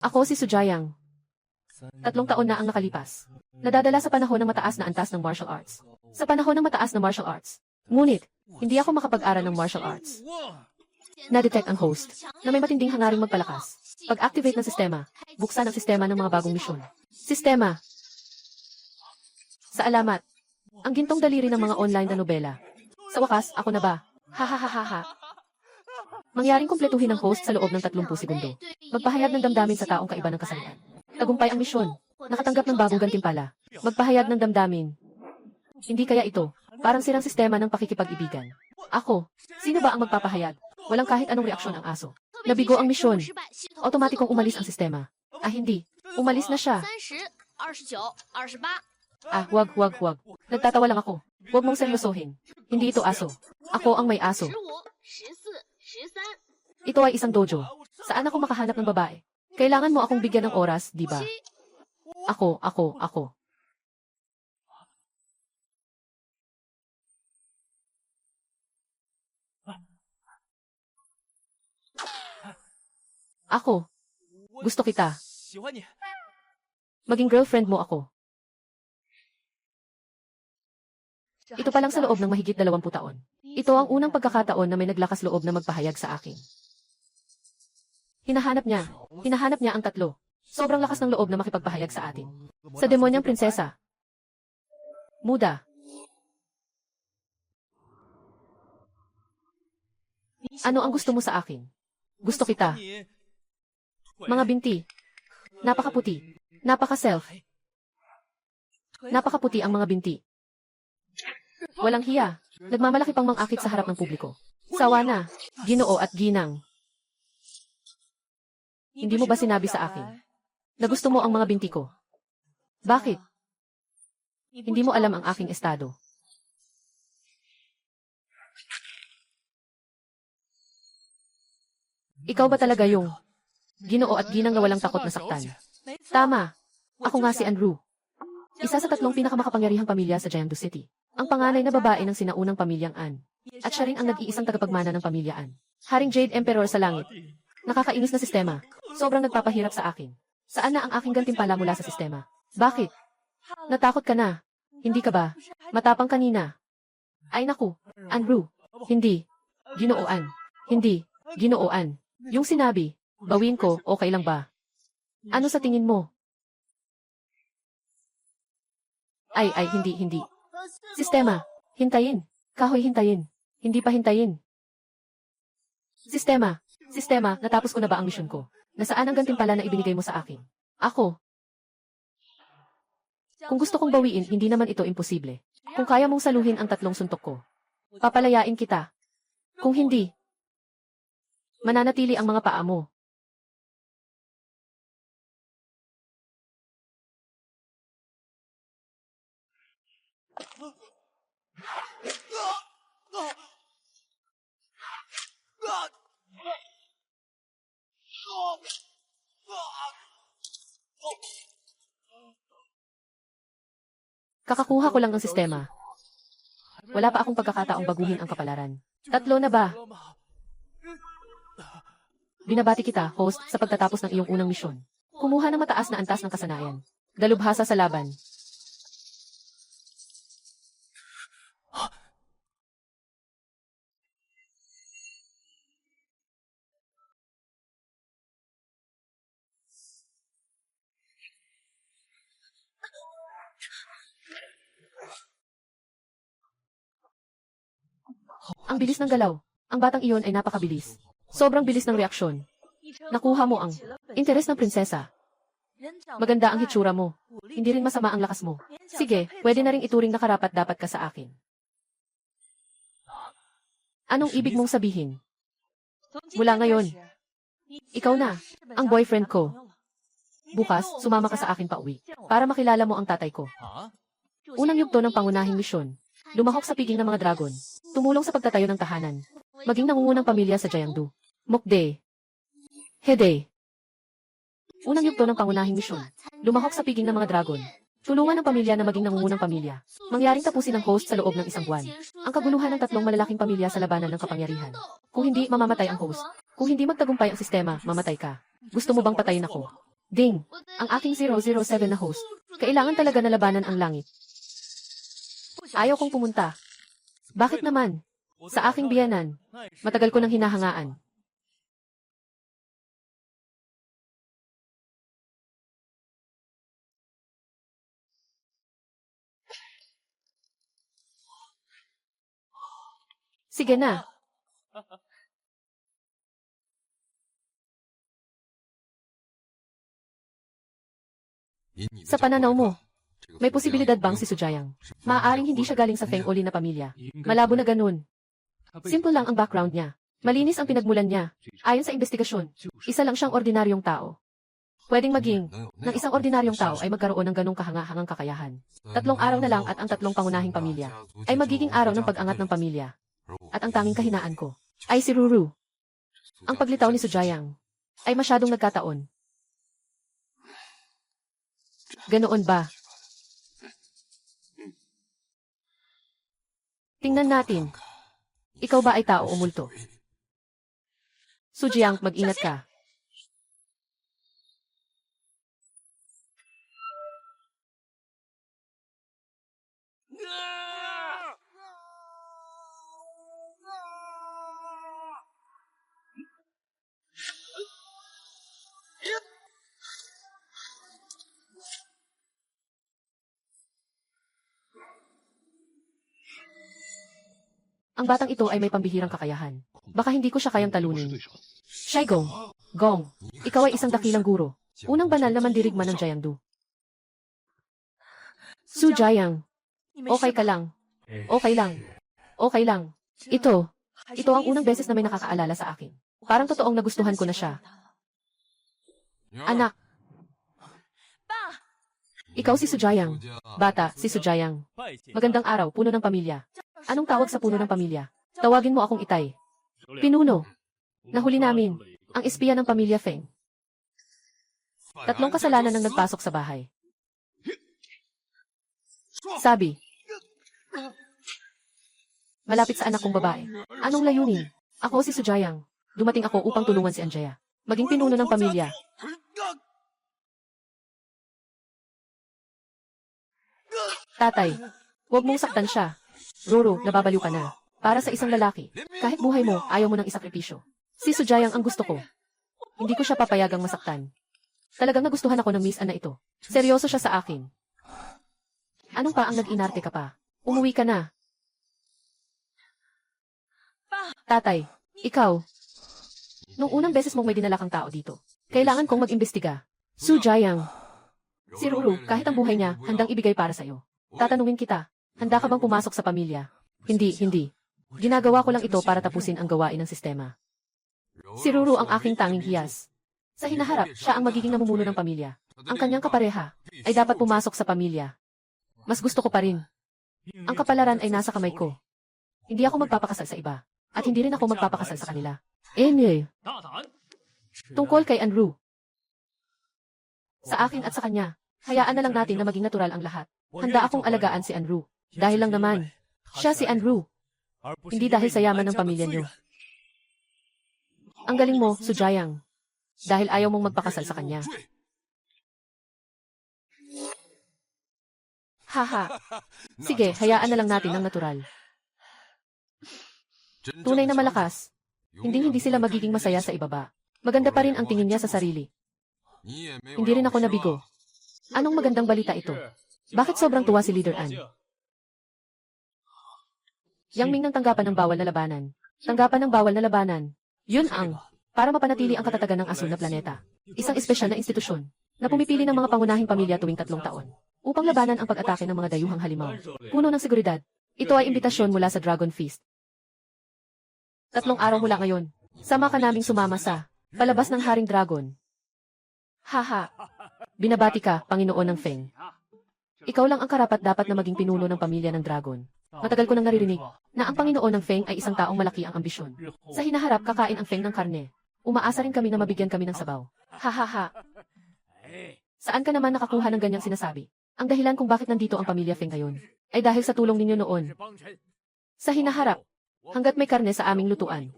Ako si Sujayang. 3 taon na ang nakalipas. Nadadala sa panahon ng mataas na antas ng martial arts. Sa panahon ng mataas na martial arts. Ngunit, hindi ako makapag-aral ng martial arts. Na-detect ang host na may matinding hangaring magpalakas. Pag-activate ng sistema, buksan ang sistema ng mga bagong misyon. Sistema. Sa alamat, ang gintong daliri ng mga online na nobela. Sa wakas, ako na ba? Ha ha ha ha ha. Mangyaring kumpletuhin ng host sa loob ng 30 segundo. Magpahayag ng damdamin sa taong kaiba ng kasalian. Tagumpay ang misyon. Nakatanggap ng bagong gantimpala. Magpahayag ng damdamin. Hindi kaya ito, parang sirang sistema ng pakikipag-ibigan. Ako, sino ba ang magpapahayag? Walang kahit anong reaksyon ang aso. Nabigo ang misyon. Otomatikong umalis ang sistema. Ah, hindi. Umalis na siya. Ah, wag. Nagtatawa lang ako. Huwag mong seryosohin. Hindi ito aso. Ako ang may aso. Ito ay isang dojo. Saan ako makahanap ng babae? Kailangan mo akong bigyan ng oras, di ba? Ako. Ako. Gusto kita. Maging girlfriend mo ako. Ito pa lang sa loob ng mahigit 20 taon. Ito ang unang pagkakataon na may naglakas loob na magpahayag sa akin. Hinahanap niya ang 3. Sobrang lakas ng loob na makipagpahayag sa atin. Sa demonyang prinsesa. Muda. Ano ang gusto mo sa akin? Gusto kita. Mga binti. Napakaputi. Napaka-self. Napakaputi ang mga binti. Walang hiya. Nagmamalaki pang mang-akit sa harap ng publiko. Sawa na. Ginoo at ginang. Hindi mo ba sinabi sa akin na gusto mo ang mga binti ko? Bakit? Hindi mo alam ang aking estado. Ikaw ba talaga yung Ginoo at ginang na walang takot na saktan? Tama. Ako nga si Andrew. Isa sa 3 pinakamakapangyarihang pamilya sa Jiangsu City. Ang panganay na babae ng sinaunang pamilyang An. At siya rin ang nag-iisang tagapagmana ng pamilya An. Haring Jade Emperor sa langit. Nakakainis na sistema. Sobrang nagpapahirap sa akin. Saan na ang aking gantimpala mula sa sistema? Bakit? Natakot ka na. Hindi ka ba? Matapang kanina. Ay naku. Andrew. Hindi. Ginooan. Hindi. Ginooan. Yung sinabi, bawin ko, okay lang ba? Ano sa tingin mo? Ay, hindi. Sistema. Hintayin. Kahoy hintayin. Hindi pa hintayin. Sistema. Natapos ko na ba ang misyon ko? Nasaan ang gantimpala na ibinigay mo sa akin? Ako. Kung gusto kong bawiin, hindi naman ito imposible. Kung kaya mong saluhin ang 3 suntok ko, papalayain kita. Kung hindi, mananatili ang mga paa mo. Kakakuha ko lang ng sistema. Wala pa akong pagkakataong baguhin ang kapalaran. 3 na ba? Binabati kita, host, sa pagtatapos ng iyong unang misyon. Kumuha ng mataas na antas ng kasanayan. Dalubhasa sa laban. Ang bilis ng galaw. Ang batang iyon ay napakabilis. Sobrang bilis ng reaksyon. Nakuha mo ang interes ng prinsesa. Maganda ang hitsura mo. Hindi rin masama ang lakas mo. Sige, pwede na ring ituring na karapat-dapat ka sa akin. Anong ibig mong sabihin? Mula ngayon, ikaw na, ang boyfriend ko. Bukas, sumama ka sa akin pauwi, para makilala mo ang tatay ko. Unang yugto ng pangunahing misyon. Lumahok sa piging ng mga dragon. Tumulong sa pagtatayo ng tahanan. Maging nangungunang pamilya sa Jiangsu. Mokde. Hede. Unang yugto ng pangunahing misyon. Lumahok sa piging ng mga dragon. Tulungan ng pamilya na maging nangungunang pamilya. Mangyaring tapusin ng host sa loob ng 1 buwan. Ang kaguluhan ng 3 malalaking pamilya sa labanan ng kapangyarihan. Kung hindi, mamamatay ang host. Kung hindi magtagumpay ang sistema, mamatay ka. Gusto mo bang patayin ako? Ding! Ang aking 007 na host. Kailangan talaga na labanan ang langit. Ayaw kong pumunta. Bakit naman? Sa aking biyanan. Matagal ko nang hinahangaan. Sige na. Sa pananaw mo, may posibilidad bang si Sujayang? Maaaring hindi siya galing sa Feng Oli na pamilya. Malabo na ganun. Simple lang ang background niya. Malinis ang pinagmulan niya. Ayon sa investigasyon, isa lang siyang ordinaryong tao. Pwedeng maging, ng isang ordinaryong tao ay magkaroon ng ganong kahangahangang kakayahan. 3 araw na lang at ang 3 pangunahing pamilya ay magiging araw ng pag-angat ng pamilya. At ang tanging kahinaan ko ay si Ruru. Ang paglitaw ni Sujayang ay masyadong nagkataon. Ganoon ba? Tingnan natin. Ikaw ba ay tao o multo? Sujayang, mag-ingat ka. Ang batang ito ay may pambihirang kakayahan. Baka hindi ko siya kayang talunin. Shai Gong. Gong, ikaw ay isang dakilang guro. Unang banal na mandirigma ng Jiangdu. Sujayang. Okay ka lang. Okay lang. Okay lang. Ito ang unang beses na may nakakaalala sa akin. Parang totoong nagustuhan ko na siya. Anak. Ikaw si Sujayang. Bata, si Sujayang. Magandang araw, puno ng pamilya. Anong tawag sa puno ng pamilya? Tawagin mo akong Itay. Pinuno. Nahuli namin. Ang espiya ng pamilya Feng. 3 kasalanan ang nagpasok sa bahay. Sabi. Malapit sa anak kong babae. Anong layunin? Ako si Sujayang. Dumating ako upang tulungan si Anjaya. Maging pinuno ng pamilya. Tatay, huwag mong saktan siya. Roro, nababaliw ka na. Para sa isang lalaki, kahit buhay mo, ayaw mo ng isakripisyo. Si Sujayang ang gusto ko. Hindi ko siya papayagang masaktan. Talagang nagustuhan ako ng Miss Anna ito. Seryoso siya sa akin. Anong pa ang nag-inarte ka pa? Umuwi ka na. Tatay, ikaw. Nung unang beses mong may dinala kang tao dito, kailangan kong mag-imbestiga. Sujayang. Si Ruru, kahit ang buhay niya, handang ibigay para sa'yo. Tatanungin kita, handa ka bang pumasok sa pamilya? Hindi. Ginagawa ko lang ito para tapusin ang gawain ng sistema. Si Ruru ang aking tanging hiyas. Sa hinaharap, siya ang magiging namumuno ng pamilya. Ang kanyang kapareha ay dapat pumasok sa pamilya. Mas gusto ko pa rin. Ang kapalaran ay nasa kamay ko. Hindi ako magpapakasal sa iba. At hindi rin ako magpapakasal sa kanila. Tungkol kay Anru. Sa akin at sa kanya, hayaan na lang natin na maging natural ang lahat. Handa akong alagaan si Anru. Dahil lang naman, siya si Anru. Hindi dahil sa yaman ng pamilya niyo. Ang galing mo, Sujayang. Dahil ayaw mong magpakasal sa kanya. Haha. Sige, hayaan na lang natin ang natural. Tunay na malakas. Hindi sila magiging masaya sa ibaba. Maganda pa rin ang tingin niya sa sarili. Hindi rin ako nabigo. Anong magandang balita ito? Bakit sobrang tuwa si Leader An? Yang Ming ng tanggapan ng bawal na labanan. Tanggapan ng bawal na labanan. Yun ang, para mapanatili ang katatagan ng asul na planeta. Isang espesyal na institusyon, na pumipili ng mga pangunahing pamilya tuwing 3 taon, upang labanan ang pag-atake ng mga dayuhang halimaw. Puno ng seguridad. Ito ay imbitasyon mula sa Dragon Feast. 3 araw mula ngayon, sama ka naming sumama sa palabas ng Haring Dragon. Haha. Binabati ka, Panginoon ng Feng. Ikaw lang ang karapat-dapat na maging pinuno ng pamilya ng Dragon. Matagal ko nang naririnig na ang Panginoon ng Feng ay isang taong malaki ang ambisyon. Sa hinaharap, kakain ang Feng ng karne. Umaasa rin kami na mabigyan kami ng sabaw. Hahaha. Saan ka naman nakakuha ng ganyang sinasabi? Ang dahilan kung bakit nandito ang pamilya Feng ngayon ay dahil sa tulong ninyo noon. Sa hinaharap, hanggat may karne sa aming lutuan,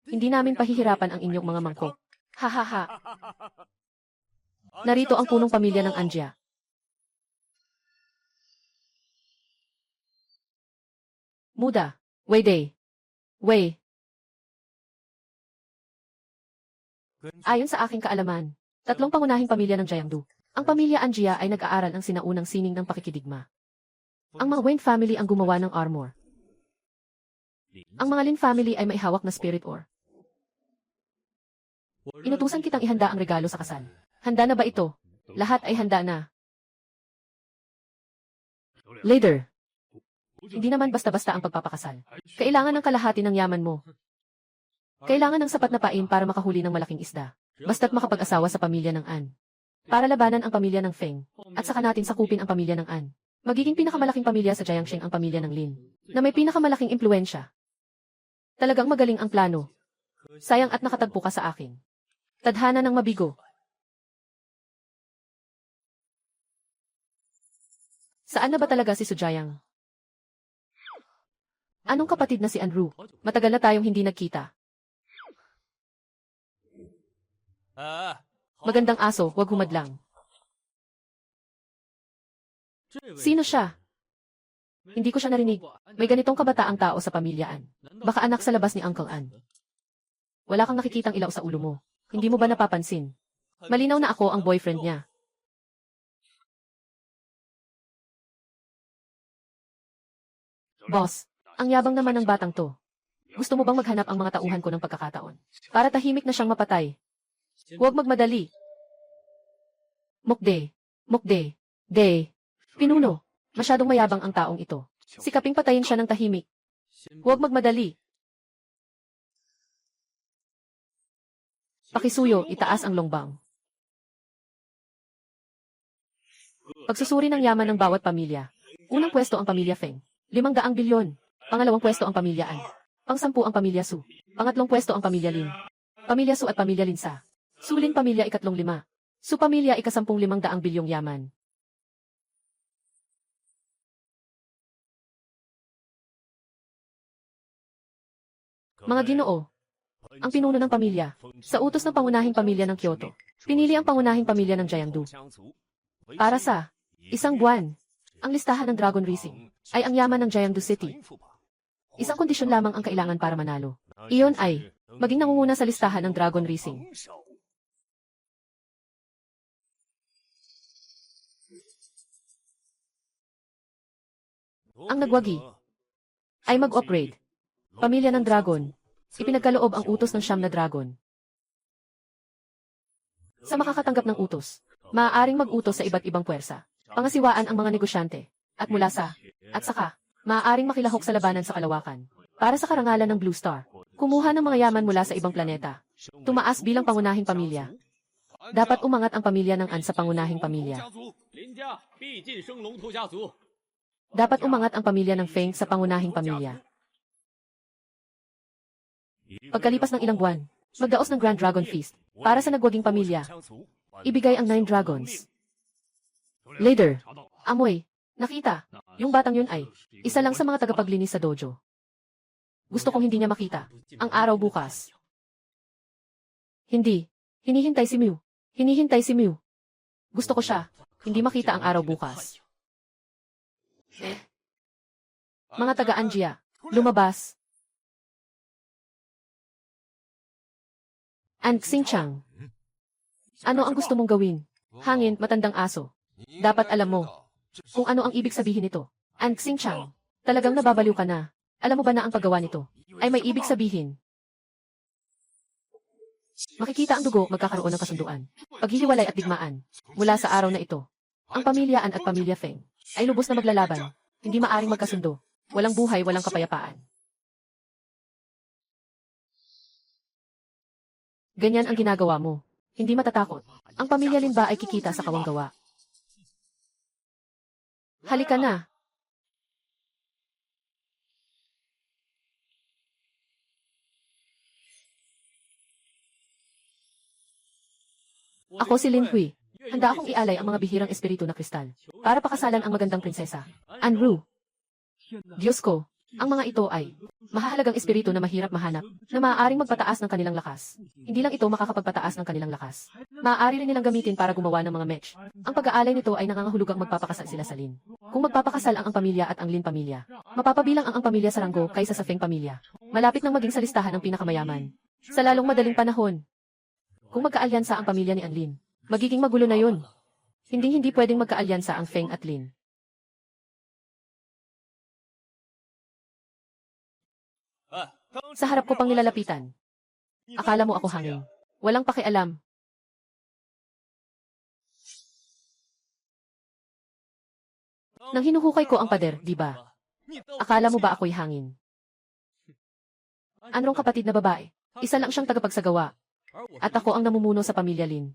hindi namin pahihirapan ang inyong mga mangkok. Hahaha. Narito ang punong pamilya ng Anjia. Muda. Wei Day. Wei. Ayon sa aking kaalaman, tatlong pangunahing pamilya ng Jiangdu. Ang pamilya Anjia ay nag-aaral ang sinaunang sining ng pakikidigma. Ang mga Wen family ang gumawa ng armor. Ang mga Lin family ay maihawak na spirit ore. Inutusan kitang ihanda ang regalo sa kasal. Handa na ba ito? Lahat ay handa na. Later. Hindi naman basta-basta ang pagpapakasal. Kailangan ng kalahati ng yaman mo. Kailangan ng sapat na pain para makahuli ng malaking isda. Basta't makapag-asawa sa pamilya ng An. Para labanan ang pamilya ng Feng. At saka natin sakupin ang pamilya ng An. Magiging pinakamalaking pamilya sa Jiangxing ang pamilya ng Lin. Na may pinakamalaking impluensya. Talagang magaling ang plano. Sayang at nakatagpo ka sa akin. Tadhana ng mabigo. Saan na ba talaga si Sujayang? Anong kapatid na si Anru? Matagal na tayong hindi nagkita. Magandang aso, wag humadlang. Sino siya? Hindi ko siya narinig. May ganitong kabataang tao sa pamilyaan. Baka anak sa labas ni Uncle An. Wala kang nakikitang ilaw sa ulo mo. Hindi mo ba napapansin? Malinaw na ako ang boyfriend niya. Boss, ang yabang naman ng batang to. Gusto mo bang maghanap ang mga tauhan ko ng pagkakataon? Para tahimik na siyang mapatay. Huwag magmadali. Mukde. Mukde. De. Pinuno. Masyadong mayabang ang taong ito. Sikaping patayin siya ng tahimik. Huwag magmadali. Pakisuyo, itaas ang longbang. Pagsusuri ng yaman ng bawat pamilya. Unang pwesto ang pamilya Feng. 500 bilyon. Pangalawang pwesto ang pamilya An. Pang-10 ang pamilya Su. Pangatlong pwesto ang pamilya Lin. Pamilya Su at pamilya Linsa. Sulin pamilya ikatlong 5. Su pamilya ika-10 500 bilyong yaman. Mga Ginoo. Ang pinuno ng pamilya. Sa utos ng pangunahing pamilya ng Kyoto. Pinili ang pangunahing pamilya ng Jiangdu. Para sa isang buwan. Ang listahan ng Dragon Racing ay ang yaman ng Jiangdu City. Isang kondisyon lamang ang kailangan para manalo. Iyon ay maging nangunguna sa listahan ng Dragon Racing. Ang nagwagi ay mag-upgrade. Pamilya ng Dragon. Ipinagkaloob ang utos ng 9 na Dragon. Sa makakatanggap ng utos, maaaring mag-utos sa iba't ibang puwersa. Pangasiwaan ang mga negosyante. At mula sa, at saka, maaaring makilahok sa labanan sa kalawakan. Para sa karangalan ng Blue Star, kumuha ng mga yaman mula sa ibang planeta. Tumaas bilang pangunahing pamilya. Dapat umangat ang pamilya ng An sa pangunahing pamilya. Dapat umangat ang pamilya ng Feng sa pangunahing pamilya. Pagkalipas ng ilang buwan, magdaos ng Grand Dragon Feast para sa nagwaging pamilya. Ibigay ang 9 dragons. Later, amoy, nakita, yung batang yun ay isa lang sa mga tagapaglinis sa dojo. Gusto kong hindi niya makita ang araw bukas. Hindi, hinihintay si Mew. Hinihintay si Mew. Gusto ko siya, hindi makita ang araw bukas. Mga taga-Anjia, lumabas. An Xingchang. Ano ang gusto mong gawin? Hangin, matandang aso. Dapat alam mo kung ano ang ibig sabihin nito. An Xingchang, talagang nababaliw ka na. Alam mo ba na ang paggawa nito ay may ibig sabihin? Makikita ang dugo, magkakaroon ng kasunduan. Paghihiwalay at digmaan. Mula sa araw na ito, ang pamilya An at pamilya Feng ay lubos na maglalaban. Hindi maaring magkasundo. Walang buhay, walang kapayapaan. Ganyan ang ginagawa mo. Hindi matatakot. Ang pamilya Lin ba ay kikita sa kawang gawa? Halika na. Ako si Lin Hui. Handa akong ialay ang mga bihirang espiritu na kristal para pakasalan ang magandang prinsesa, Anru. Diyos ko, Ang mga ito ay mahahalagang espiritu na mahirap mahanap, na maaaring magpataas ng kanilang lakas. Hindi lang ito makakapagpataas ng kanilang lakas. Maaari rin nilang gamitin para gumawa ng mga match. Ang pag-aalay nito ay nangangahulugang magpapakasal sila sa Lin. Kung magpapakasal ang pamilya at ang Lin pamilya, mapapabilang ang pamilya sa ranggo kaysa sa Feng pamilya. Malapit nang maging sa listahan ng pinakamayaman. Sa lalong madaling panahon, kung magkaalyansa ang pamilya ni Anlin, magiging magulo na yun. Hindi pwedeng magkaalyansa ang Feng at Lin. Sa harap ko pang nilalapitan. Akala mo ako hangin. Walang pakialam. Nang hinuhukay ko ang pader, di ba? Akala mo ba ako'y hangin? Anrong kapatid na babae. Isa lang siyang tagapagsagawa. At ako ang namumuno sa pamilya Lin.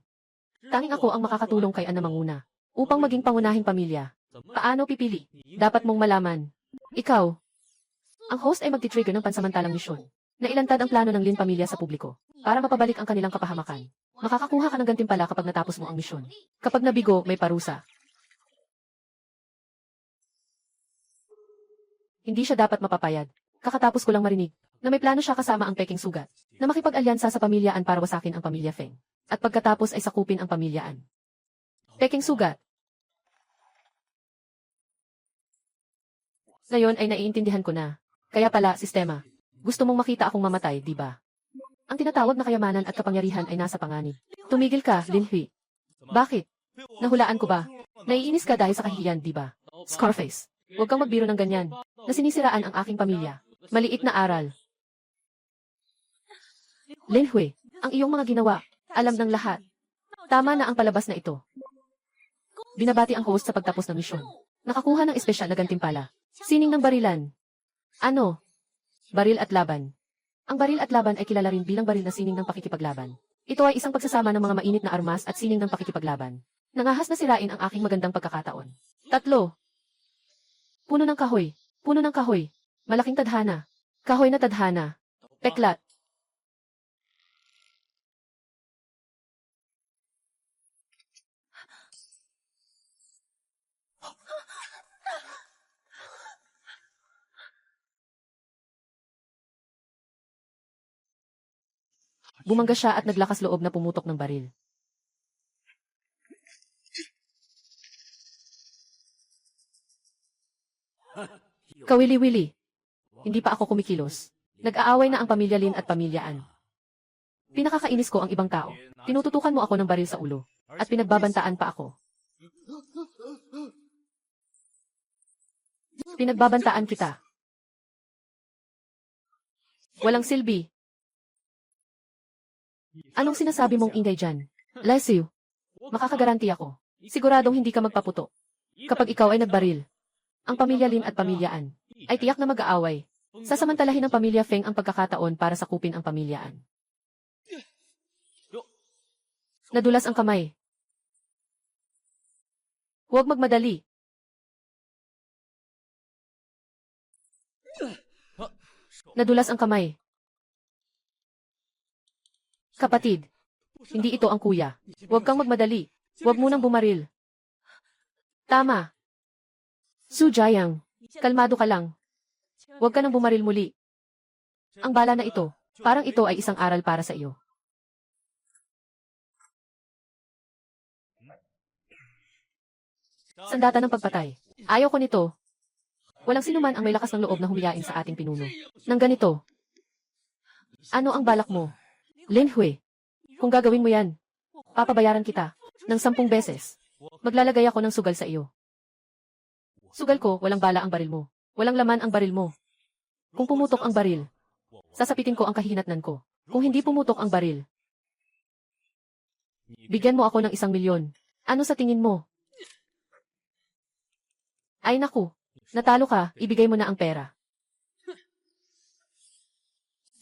Tanging ako ang makakatulong kay Ana manguna. Upang maging pangunahing pamilya. Paano pipili? Dapat mong malaman. Ikaw. Ang host ay magti-trigger ng pansamantalang misyon. Na ilantad ang plano ng Lin pamilya sa publiko. Para mapabalik ang kanilang kapahamakan. Makakakuha ka ng gantimpala kapag natapos mo ang misyon. Kapag nabigo, may parusa. Hindi siya dapat mapapayad. Kakatapos ko lang marinig na may plano siya kasama ang Peking Sugat na makipag-alyansa sa pamilyaan para wasakin ang pamilya Feng. At pagkatapos ay sakupin ang pamilyaan. Peking Sugat. Ngayon ay naiintindihan ko na. Kaya pala, sistema. Gusto mong makita akong mamatay, di ba? Ang tinatawag na kayamanan at kapangyarihan ay nasa panganib. Tumigil ka, Lin Hui. Bakit? Nahulaan ko ba? Naiinis ka dahil sa kahihiyan, di ba? Scarface. Huwag kang magbiro ng ganyan. Na sinisiraan ang aking pamilya. Maliit na aral. Lin Hui, ang iyong mga ginawa, alam ng lahat. Tama na ang palabas na ito. Binabati ang host sa pagtapos ng misyon. Nakakuha ng espesyal na gantimpala. Sining ng barilan. Ano? Baril at laban. Ang baril at laban ay kilala rin bilang baril na sining ng pakikipaglaban. Ito ay isang pagsasama ng mga mainit na armas at sining ng pakikipaglaban. Nangahas na sirain ang aking magandang pagkakataon. 3. Puno ng kahoy. Puno ng kahoy. Malaking tadhana. Kahoy na tadhana. Peklat. Bumangga siya at naglakas loob na pumutok ng baril. Kawili-wili. Hindi pa ako kumikilos. Nag-aaway na ang pamilya Lin at pamilyaan. Pinakakainis ko ang ibang tao. Tinututukan mo ako ng baril sa ulo. At pinagbabantaan pa ako. Pinagbabantaan kita. Walang silbi. Anong sinasabi mong ingay dyan? Lesiu, makakagaranti ako. Siguradong hindi ka magpaputo. Kapag ikaw ay nagbaril, ang pamilya Lin at pamilyaan ay tiyak na mag-aaway. Sasamantalahin ng pamilya Feng ang pagkakataon para sakupin ang pamilyaan. Nadulas ang kamay. Huwag magmadali. Nadulas ang kamay. Kapatid, hindi ito ang kuya. Huwag kang magmadali. Huwag munang bumaril. Tama. Su Jiang, kalmado ka lang. Huwag ka nang bumaril muli. Ang bala na ito, parang ito ay isang aral para sa iyo. Sandata ng pagpatay. Ayaw ko nito. Walang sinuman ang may lakas ng loob na humiyain sa ating pinuno. Nang ganito. Ano ang balak mo? Lin Hui, kung gagawin mo yan, papabayaran kita ng 10 beses. Maglalagay ako ng sugal sa iyo. Sugal ko, walang bala ang baril mo. Walang laman ang baril mo. Kung pumutok ang baril, sasapitin ko ang kahihinatnan ko. Kung hindi pumutok ang baril, bigyan mo ako ng 1,000,000. Ano sa tingin mo? Ay naku, natalo ka, ibigay mo na ang pera.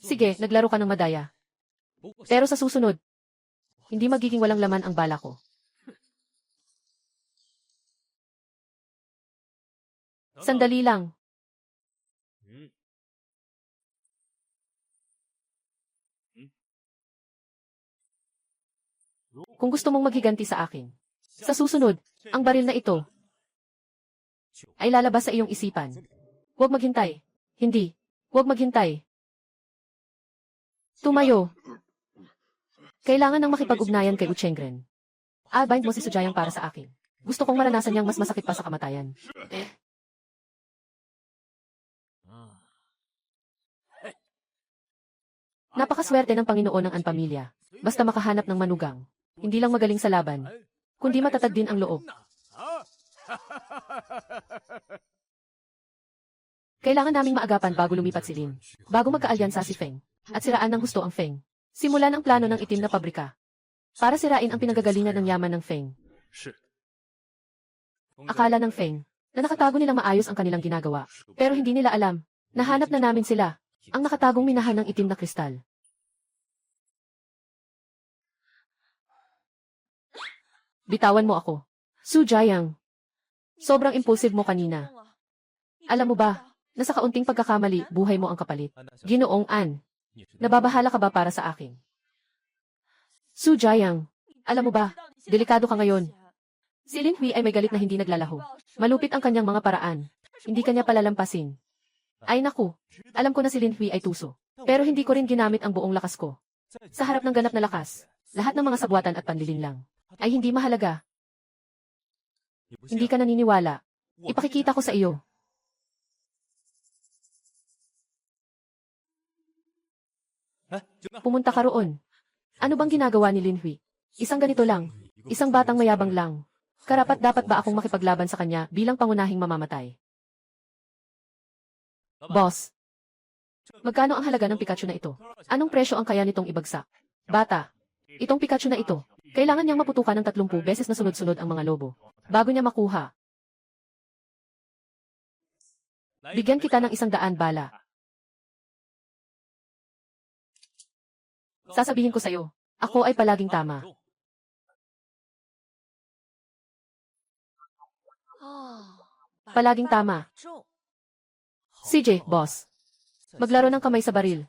Sige, naglaro ka ng madaya. Pero sa susunod, hindi magiging walang laman ang bala ko. Sandali lang. Kung gusto mong maghiganti sa akin, sa susunod, ang baril na ito ay lalabas sa iyong isipan. Huwag maghintay. Hindi. Huwag maghintay. Tumayo. Kailangan ng makipag-ugnayan kay Uchengren. Bind mo si Sujayang para sa akin. Gusto kong maranasan niyang mas masakit pa sa kamatayan. Napakaswerte ng Panginoon ng Anpamilya. Basta makahanap ng manugang. Hindi lang magaling sa laban, kundi matatag din ang loob. Kailangan naming maagapan bago lumipat si Lin. Bago magkaalyansa si Feng. At siraan ng husto ang Feng. Simulan ang plano ng itim na pabrika. Para sirain ang pinagagalingan ng yaman ng Feng. Akala ng Feng na nakatago nilang maayos ang kanilang ginagawa. Pero hindi nila alam. Nahanap na namin sila. Ang nakatagong minahan ng itim na kristal. Bitawan mo ako. Sujayang. Sobrang impulsive mo kanina. Alam mo ba, na sa kaunting pagkakamali, buhay mo ang kapalit. Ginoong An, nababahala ka ba para sa akin? Sujayang, alam mo ba, delikado ka ngayon. Si Lin Hui ay may galit na hindi naglalaho. Malupit ang kanyang mga paraan. Hindi kanya palalampasin. Ay naku, alam ko na si Lin Hui ay tuso. Pero hindi ko rin ginamit ang buong lakas ko. Sa harap ng ganap na lakas, lahat ng mga sabwatan at panlilin lang ay hindi mahalaga. Hindi ka naniniwala. Ipakikita ko sa iyo. Pumunta ka roon. Ano bang ginagawa ni Lin Hui? Isang ganito lang. Isang batang mayabang lang. Karapat dapat ba akong makipaglaban sa kanya bilang pangunahing mamamatay? Boss, magkano ang halaga ng Pikachu na ito? Anong presyo ang kaya nitong ibagsak? Bata, itong Pikachu na ito, kailangan niyang maputukan ng 30 beses na sunod-sunod ang mga lobo bago niya makuha. Bigyan kita ng 100 bala. Sasabihin ko sa'yo, ako ay palaging tama. Palaging tama. CJ, boss. Maglaro ng kamay sa baril.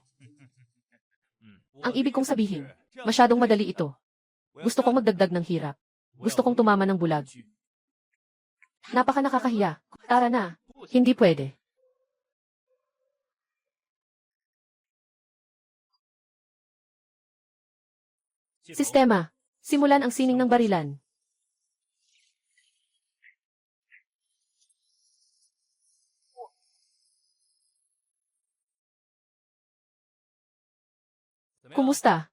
Ang ibig kong sabihin, masyadong madali ito. Gusto kong magdagdag ng hirap. Gusto kong tumama ng bulag. Napaka nakakahiya. Tara na. Hindi pwede. Sistema. Simulan ang sining ng barilan. Kumusta?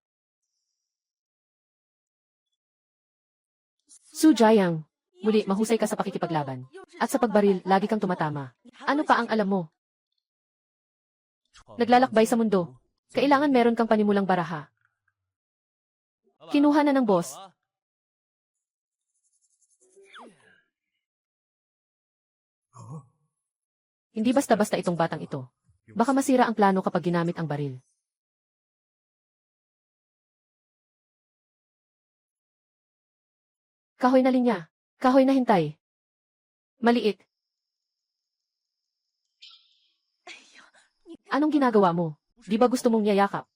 Sujayang. Muli, mahusay ka sa pakikipaglaban. At sa pagbaril, lagi kang tumatama. Ano pa ang alam mo? Naglalakbay sa mundo. Kailangan meron kang panimulang baraha. Kinuha na ng boss. Hindi basta-basta itong batang ito. Baka masira ang plano kapag ginamit ang baril. Kahoy na linya. Kahoy na hintay. Maliit. Anong ginagawa mo? Di ba gusto mong yayakap?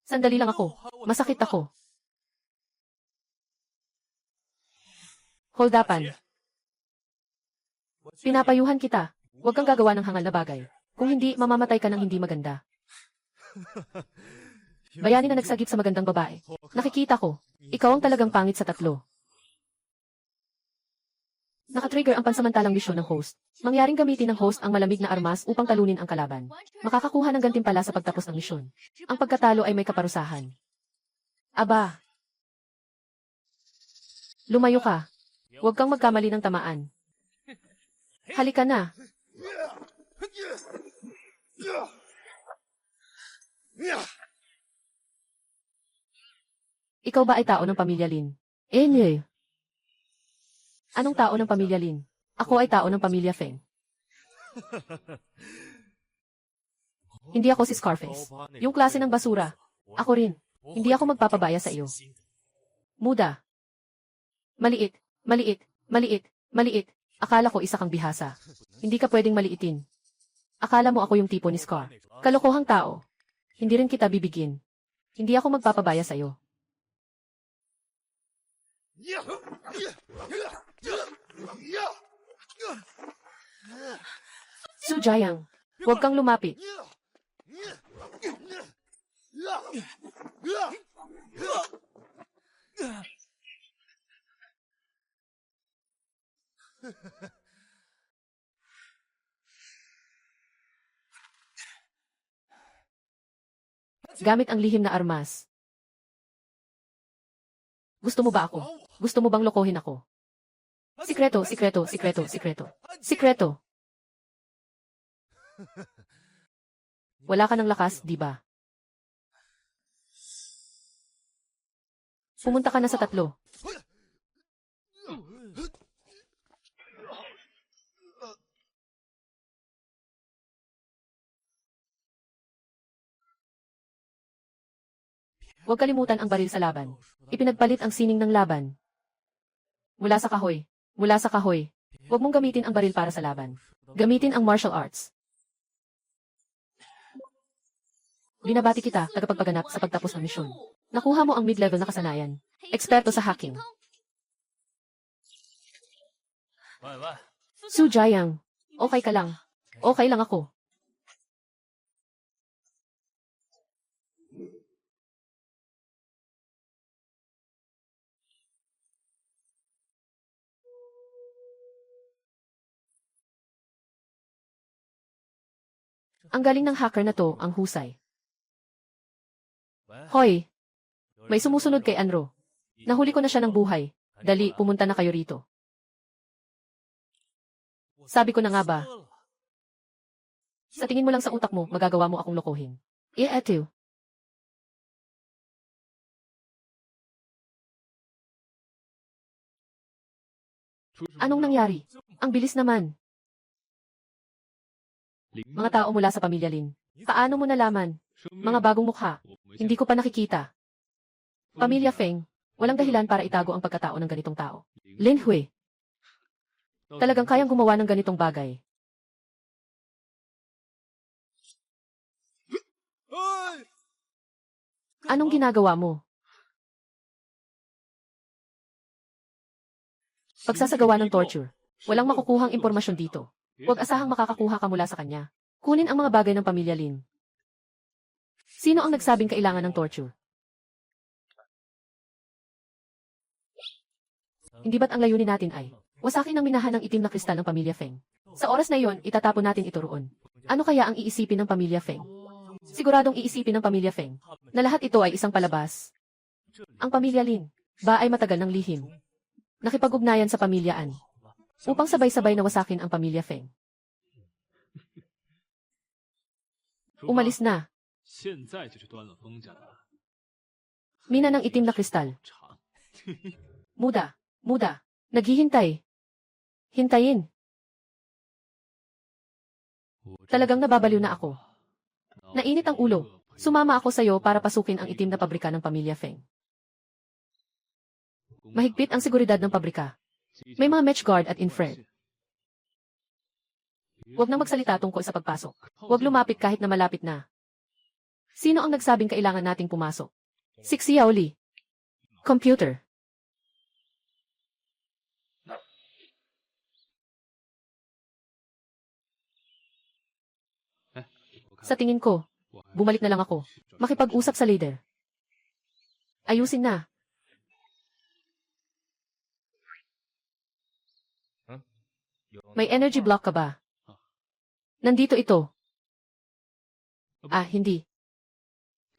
Sandali lang ako. Masakit ako. Holdapan. Pinapayuhan kita. Huwag kang gagawa ng hangal na bagay. Kung hindi, mamamatay ka ng hindi maganda. Bayani na nagsagip sa magandang babae. Nakikita ko. Ikaw ang talagang pangit sa tatlo. Nakatrigger ang pansamantalang misyon ng host. Mangyaring gamitin ng host ang malamig na armas upang talunin ang kalaban. Makakakuha ng gantimpala sa pagtapos ng misyon. Ang pagkatalo ay may kaparusahan. Aba. Lumayo ka. Huwag kang magkamali ng tamaan. Halika na. Ikaw ba ay tao ng pamilya Lin? Nye. Anong tao ng pamilya Lin? Ako ay tao ng pamilya Feng. Hindi ako si Scarface. Yung klase ng basura. Ako rin. Hindi ako magpapabaya sa iyo. Muda. Maliit, maliit, maliit, maliit. Akala ko isa kang bihasa. Hindi ka pwedeng maliitin. Akala mo ako yung tipo ni Scar. Kalokohang tao. Hindi rin kita bibigin. Hindi ako magpapabaya sa iyo. Su Jiang, huwag kang lumapit. Gamit ang lihim na armas. Gusto mo ba ako? Gusto mo bang lokohin ako? Sikreto, sikreto, sikreto, sikreto. Sikreto. Wala ka ng lakas, di ba? Pumunta ka na sa 3. Huwag kalimutan ang baril sa laban. Ipinagpalit ang sining ng laban. Mula sa kahoy. Mula sa kahoy. Huwag mong gamitin ang baril para sa laban. Gamitin ang martial arts. Binabati kita, tagapagpaganap sa pagtapos ng misyon. Nakuha mo ang mid-level na kasanayan. Eksperto sa hacking. Su Jiang, okay ka lang. Okay lang ako. Ang galing ng hacker na to, ang husay. Hoy, may sumusunod kay Anro. Nahuli ko na siya ng buhay. Dali, pumunta na kayo rito. Sabi ko na nga ba? Sa tingin mo lang sa utak mo, magagawa mo akong lokohin. Eto. Anong nangyari? Ang bilis naman. Mga tao mula sa pamilya Lin. Paano mo nalaman? Mga bagong mukha. Hindi ko pa nakikita. Pamilya Feng. Walang dahilan para itago ang pagkatao ng ganitong tao. Lin Hui. Talagang kayang gumawa ng ganitong bagay. Anong ginagawa mo? Pagsasagawa ng torture. Walang makukuhang impormasyon dito. Huwag asahang makakakuha ka mula sa kanya. Kunin ang mga bagay ng pamilya Lin. Sino ang nagsabing kailangan ng torture? Hindi ba't ang layunin natin ay wasakin ang minahan ng itim na kristal ng pamilya Feng? Sa oras na iyon, itatapon natin ito roon. Ano kaya ang iisipin ng pamilya Feng? Siguradong iisipin ng pamilya Feng na lahat ito ay isang palabas. Ang pamilya Lin ba ay matagal ng lihim? Nakipag-ugnayan sa pamilyaan upang sabay-sabay na wasakin ang pamilya Feng. Umalis na. Mina ng itim na kristal. Muda, muda, naghihintay. Hintayin. Talagang nababaliw na ako. Nainit ang ulo. Sumama ako sa'yo para pasukin ang itim na pabrika ng pamilya Feng. Mahigpit ang seguridad ng pabrika. May mga match guard at infrared. Huwag nang magsalita tungkol sa pagpasok. Huwag lumapit kahit na malapit na. Sino ang nagsabing kailangan nating pumasok? Xiao Li. Computer. Sa tingin ko, bumalik na lang ako. Makipag-usap sa leader. Ayusin na. May energy block ka ba? Nandito ito. Hindi.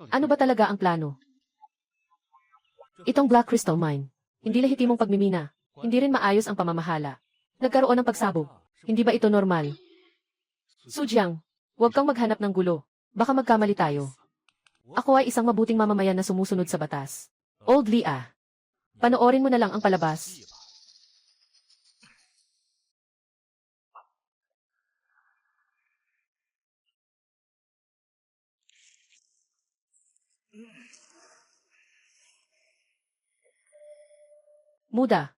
Ano ba talaga ang plano? Itong Black Crystal Mine. Hindi lehitimong pagmimina. Hindi rin maayos ang pamamahala. Nagkaroon ng pagsabog. Hindi ba ito normal? Su Jiang, huwag kang maghanap ng gulo. Baka magkamali tayo. Ako ay isang mabuting mamamayan na sumusunod sa batas. Old Li ah. Panoorin mo na lang ang palabas. Muda.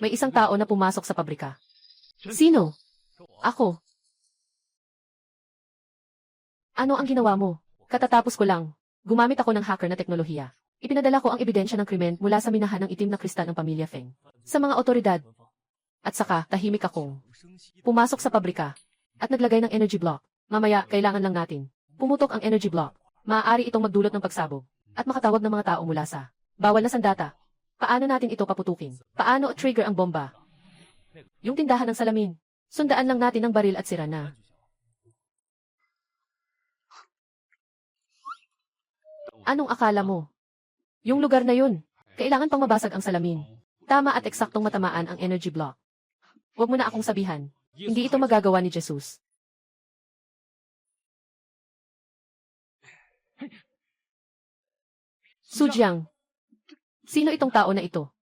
May isang tao na pumasok sa pabrika. Sino? Ako. Ano ang ginawa mo? Katatapos ko lang. Gumamit ako ng hacker na teknolohiya. Ipinadala ko ang ebidensya ng krimen mula sa minahan ng itim na kristal ng pamilya Feng sa mga otoridad. At saka, tahimik akong pumasok sa pabrika at naglagay ng energy block. Mamaya, kailangan lang natin pumutok ang energy block. Maaari itong magdulot ng pagsabog at makatawag ng mga tao mula sa bawal na sandata. Paano natin ito paputukin? Paano trigger ang bomba? Yung tindahan ng salamin. Sundaan lang natin ang baril at sira na. Anong akala mo? Yung lugar na yun, kailangan pang mabasag ang salamin. Tama at eksaktong matamaan ang energy block. Huwag mo na akong sabihan. Hindi ito magagawa ni Jesus. Sujiang. Sino itong tao na ito?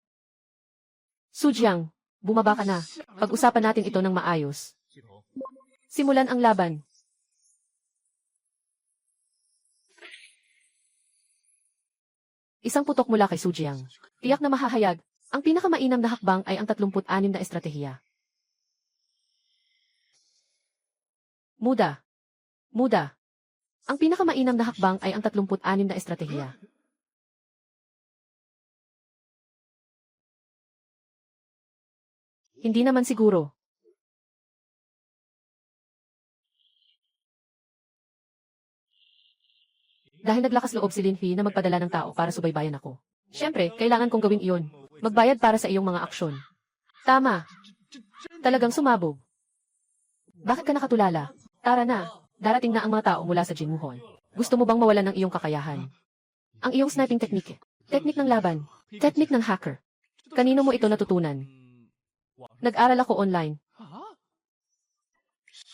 Sujiang, bumaba ka na. Pag-usapan natin ito ng maayos. Simulan ang laban. Isang putok mula kay Sujiang. Tiyak na mahahayag. Ang pinakamainam na hakbang ay ang 36 na estratehiya. Muda. Muda. Ang pinakamainam na hakbang ay ang 36 na estratehiya. Hindi naman siguro. Dahil naglakas loob si Linfi na magpadala ng tao para subaybayan ako. Siyempre, kailangan kong gawin iyon. Magbayad para sa iyong mga aksyon. Tama. Talagang sumabog. Bakit ka nakatulala? Tara na. Darating na ang mga tao mula sa Jinmuhon. Gusto mo bang mawalan ng iyong kakayahan? Ang iyong sniping technique. Teknik ng laban. Teknik ng hacker. Kanino mo ito natutunan? Nag-aral ako online.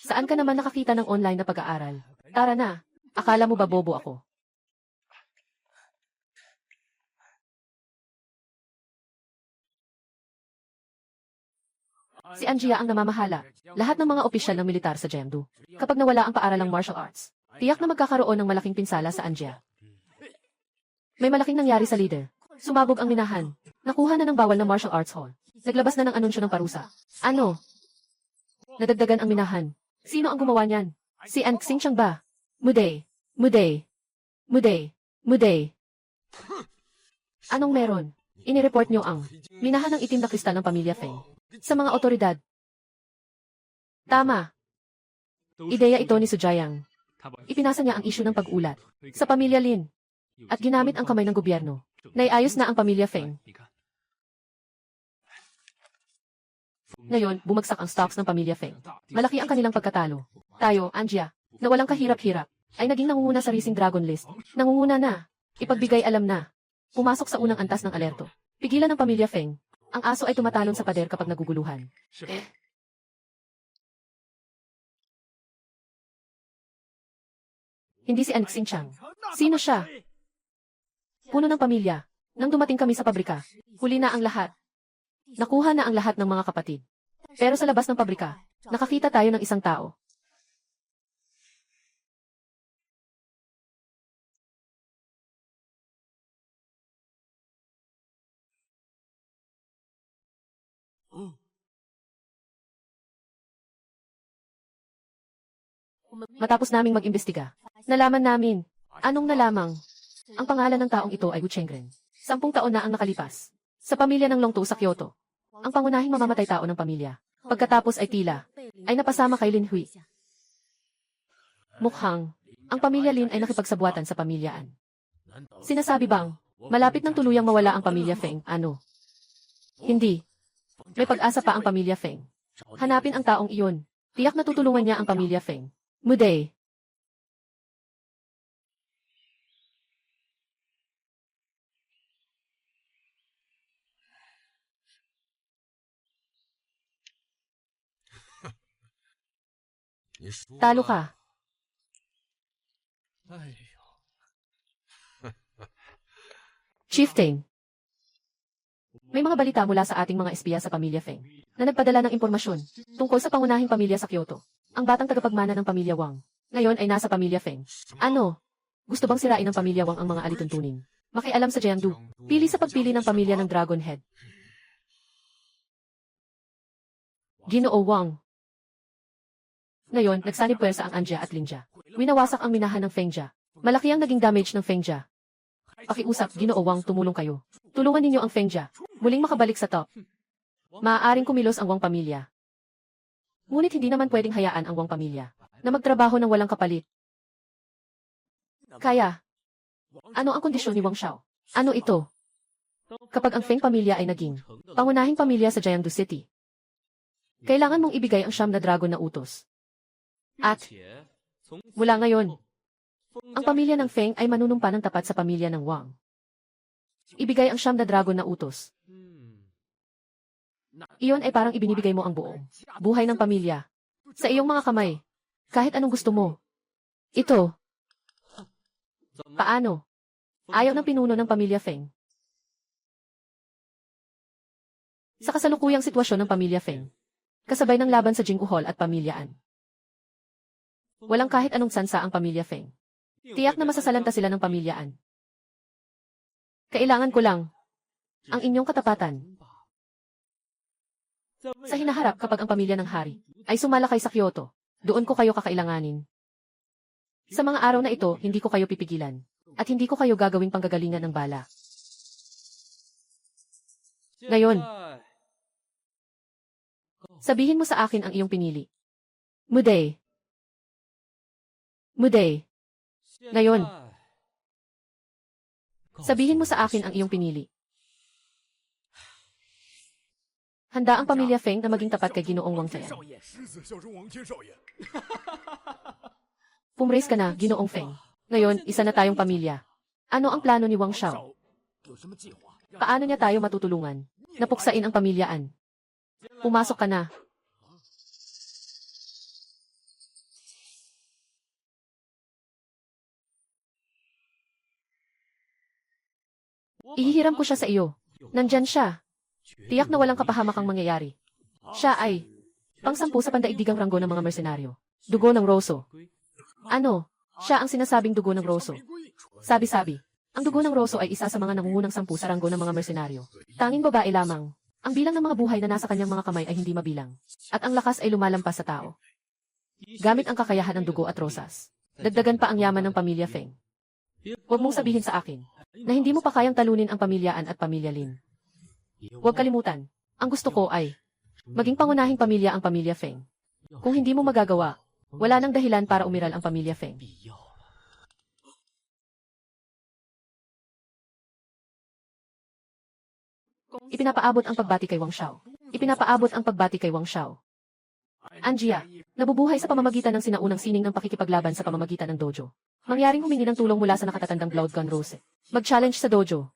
Saan ka naman nakakita ng online na pag-aaral? Tara na. Akala mo ba bobo ako? Si Anjia ang namamahala. Lahat ng mga opisyal ng militar sa Jeondu. Kapag nawala ang paaralang martial arts, tiyak na magkakaroon ng malaking pinsala sa Anjia. May malaking nangyari sa leader. Sumabog ang minahan. Nakuha na ng bawal na martial arts hall. Naglabas na ng anunsyo ng parusa. Ano? Nadagdagan ang minahan. Sino ang gumawa niyan? Si An Xingqiang ba? Muday. Muday. Muday. Muday. Anong meron? Inireport niyo ang minahan ng itim na kristal ng pamilya Feng sa mga otoridad. Tama. Ideya ito ni Sujayang. Ipinasa niya ang isyu ng pag-ulat sa pamilya Lin at ginamit ang kamay ng gobyerno. Naiayos na ang pamilya Feng. Ngayon, bumagsak ang stocks ng pamilya Feng. Malaki ang kanilang pagkatalo. Tayo, Anjia, na walang kahirap-hirap, ay naging nangunguna sa Rising Dragon List. Nangunguna na. Ipagbigay alam na. Pumasok sa unang antas ng alerto. Pigilan ng pamilya Feng. Ang aso ay tumatalon sa pader kapag naguguluhan. Hindi si An Xingqiang. Sino siya? Puno ng pamilya. Nang dumating kami sa pabrika, huli na ang lahat. Nakuha na ang lahat ng mga kapatid. Pero sa labas ng pabrika, nakakita tayo ng isang tao. Matapos naming mag-imbestiga, nalaman namin. Anong nalamang? Ang pangalan ng taong ito ay Wu Chengren. 10 taon na ang nakalipas. Sa pamilya ng Longtou sa Kyoto. Ang pangunahing mamamatay tao ng pamilya. Pagkatapos ay tila, ay napasama kay Lin Hui. Mukhang, ang pamilya Lin ay nakipagsabuatan sa pamilyaan. Sinasabi bang, malapit nang tuluyang mawala ang pamilya Feng, ano? Hindi. May pag-asa pa ang pamilya Feng. Hanapin ang taong iyon. Tiyak na tutulungan niya ang pamilya Feng. Muday. Talo ka. Chieftain. May mga balita mula sa ating mga espiya sa pamilya Feng na nagpadala ng impormasyon tungkol sa pangunahing pamilya sa Kyoto. Ang batang tagapagmana ng pamilya Wang ngayon ay nasa pamilya Feng. Ano? Gusto bang sirain ng pamilya Wang ang mga alituntunin? Makialam sa Jiangdu. Pili sa pagpili ng pamilya ng Dragon Head. Ginoo Wang. Ngayon, nagsanib puwersa ang Anja at Linja. Winawasak ang minahan ng Fengjia. Malaki ang naging damage ng Fengjia. Pakiusap, Ginoo Wang, tumulong kayo. Tulungan ninyo ang Fengjia. Muling makabalik sa top. Maaaring kumilos ang Wang pamilya. Ngunit hindi naman pwedeng hayaan ang Wang pamilya na magtrabaho ng walang kapalit. Kaya, ano ang kondisyon ni Wang Xiao? Ano ito? Kapag ang Feng pamilya ay naging pangunahing pamilya sa Jiangdu City, kailangan mong ibigay ang 9 na dragon na utos. At, mula ngayon, ang pamilya ng Feng ay manunumpa ng tapat sa pamilya ng Wang. Ibigay ang 9 na dragon na utos. Iyon ay parang ibinibigay mo ang buong buhay ng pamilya sa iyong mga kamay. Kahit anong gusto mo. Ito. Paano? Ayaw ng pinuno ng pamilya Feng. Sa kasalukuyang sitwasyon ng pamilya Feng, kasabay ng laban sa Jinggu Hall at pamilyaan. Walang kahit anong sansa ang pamilya Feng. Tiyak na masasalanta sila ng pamilyaan. Kailangan ko lang ang inyong katapatan. Sa hinaharap kapag ang pamilya ng hari ay sumalakay sa Kyoto, doon ko kayo kakailanganin. Sa mga araw na ito, hindi ko kayo pipigilan. At hindi ko kayo gagawing panggagalingan ng bala. Ngayon, sabihin mo sa akin ang iyong pinili. Muday. Muday. Ngayon, sabihin mo sa akin ang iyong pinili. Handa ang pamilya Feng na maging tapat kay Ginoong Wang Jian. Pumraise ka na, Ginoong Feng. Ngayon, isa na tayong pamilya. Ano ang plano ni Wang Xiao? Paano niya tayo matutulungan? Napuksain ang pamilyaan. Pumasok ka na. Ihihiram ko siya sa iyo. Nandyan siya. Tiyak na walang kapahamakang mangyayari. Siya ay pang-10 sa pandaigdigang ranggo ng mga mersenaryo. Dugo ng Rosso. Ano? Siya ang sinasabing dugo ng Rosso. Sabi-sabi, ang dugo ng Rosso ay isa sa mga nangungunang 10 sa ranggo ng mga mersenaryo. Tanging babae lamang. Ang bilang ng mga buhay na nasa kanyang mga kamay ay hindi mabilang. At ang lakas ay lumalampas sa tao. Gamit ang kakayahan ng dugo at rosas. Dagdagan pa ang yaman ng pamilya Feng. Huwag mong sabihin sa akin na hindi mo pa kayang talunin ang pamilyaan at pamilya Lin. Huwag kalimutan. Ang gusto ko ay maging pangunahing pamilya ang pamilya Feng. Kung hindi mo magagawa, wala nang dahilan para umiral ang pamilya Feng. Ipinapaabot ang pagbati kay Wang Xiao. Ipinapaabot ang pagbati kay Wang Xiao. Anjia, nabubuhay sa pamamagitan ng sinaunang sining ng pakikipaglaban sa pamamagitan ng dojo. Mangyaring humingi ng tulong mula sa nakatatandang Blood Gun Rose. Mag-challenge sa dojo.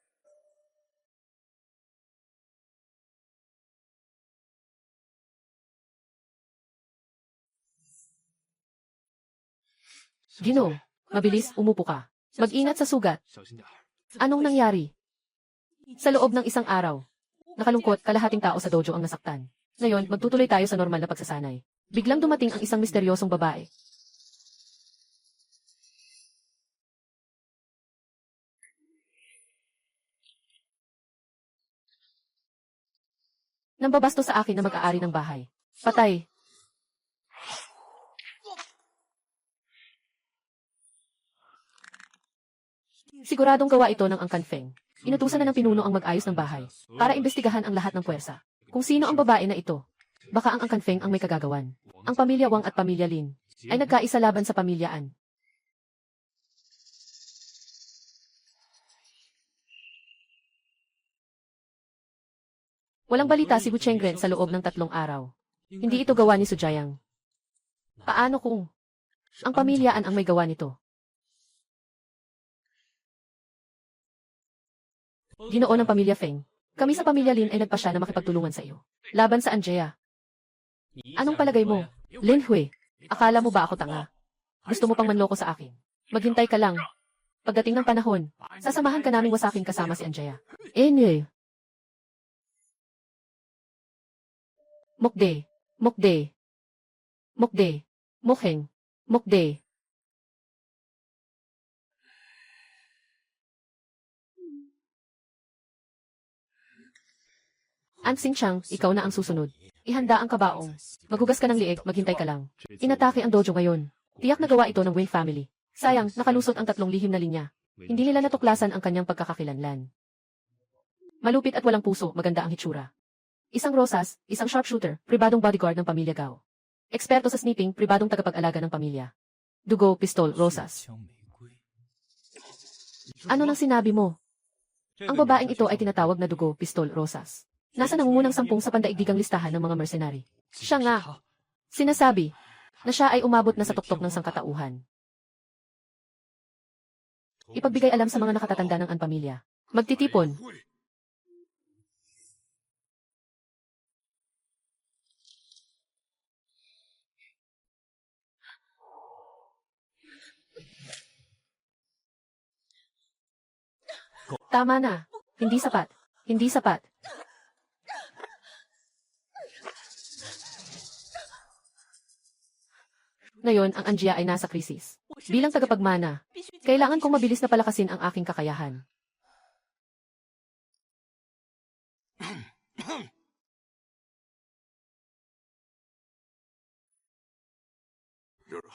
Ginoo, mabilis, umupo ka. Mag-ingat sa sugat. Anong nangyari? Sa loob ng isang araw, nakalungkot, kalahating tao sa dojo ang nasaktan. Ngayon, magtutuloy tayo sa normal na pagsasanay. Biglang dumating ang isang misteryosong babae. Nambabasto sa akin na mag-aari ng bahay. Patay. Siguradong gawa ito ng Angkan Feng. Inutusan na ng pinuno ang mag-ayos ng bahay para imbestigahan ang lahat ng puwersa. Kung sino ang babae na ito, baka ang Angkan Feng ang may kagagawan. Ang pamilya Wang at pamilya Lin ay nagkaisa laban sa pamilyaan. Walang balita si Wu Chengren sa loob ng 3 araw. Hindi ito gawa ni Sujayang. Paano kung ang pamilyaan ang may gawa nito? Ginoo ng pamilya Feng. Kami sa pamilya Lin ay nagpasya na makipagtulungan sa iyo. Laban sa Anjea. Anong palagay mo? Lin Hui, akala mo ba ako tanga? Gusto mo pang manloko sa akin? Maghintay ka lang. Pagdating ng panahon, sasamahan ka naming wasakin kasama si Anjea. Anyway. Mokde. Mokde. Mokde. Mokheng. Mokde. An Xingchang, ikaw na ang susunod. Ihanda ang kabaong. Maghugas ka ng lieg, maghintay ka lang. Inatake ang dojo ngayon. Tiyak na gawa ito ng Wing family. Sayang, nakalusot ang 3 lihim na linya. Hindi nila natuklasan ang kanyang pagkakakilanlan. Malupit at walang puso, maganda ang hitsura. Isang rosas, isang sharpshooter, pribadong bodyguard ng pamilya Gao. Eksperto sa snipping, pribadong tagapag-alaga ng pamilya. Dugo, pistol, rosas. Ano nang sinabi mo? Ang babaeng ito ay tinatawag na dugo, pistol, rosas. Nasa nangungunang 10 sa pandaigdigang listahan ng mga mercenary. Siya nga. Sinasabi na siya ay umabot na sa tuktok ng sangkatauhan. Ipagbigay alam sa mga nakatatanda ng pamilya. Magtitipon. Tama na. Hindi sapat. Hindi sapat. Ngayon, ang Anjia ay nasa krisis. Bilang tagapagmana, kailangan kong mabilis na palakasin ang aking kakayahan.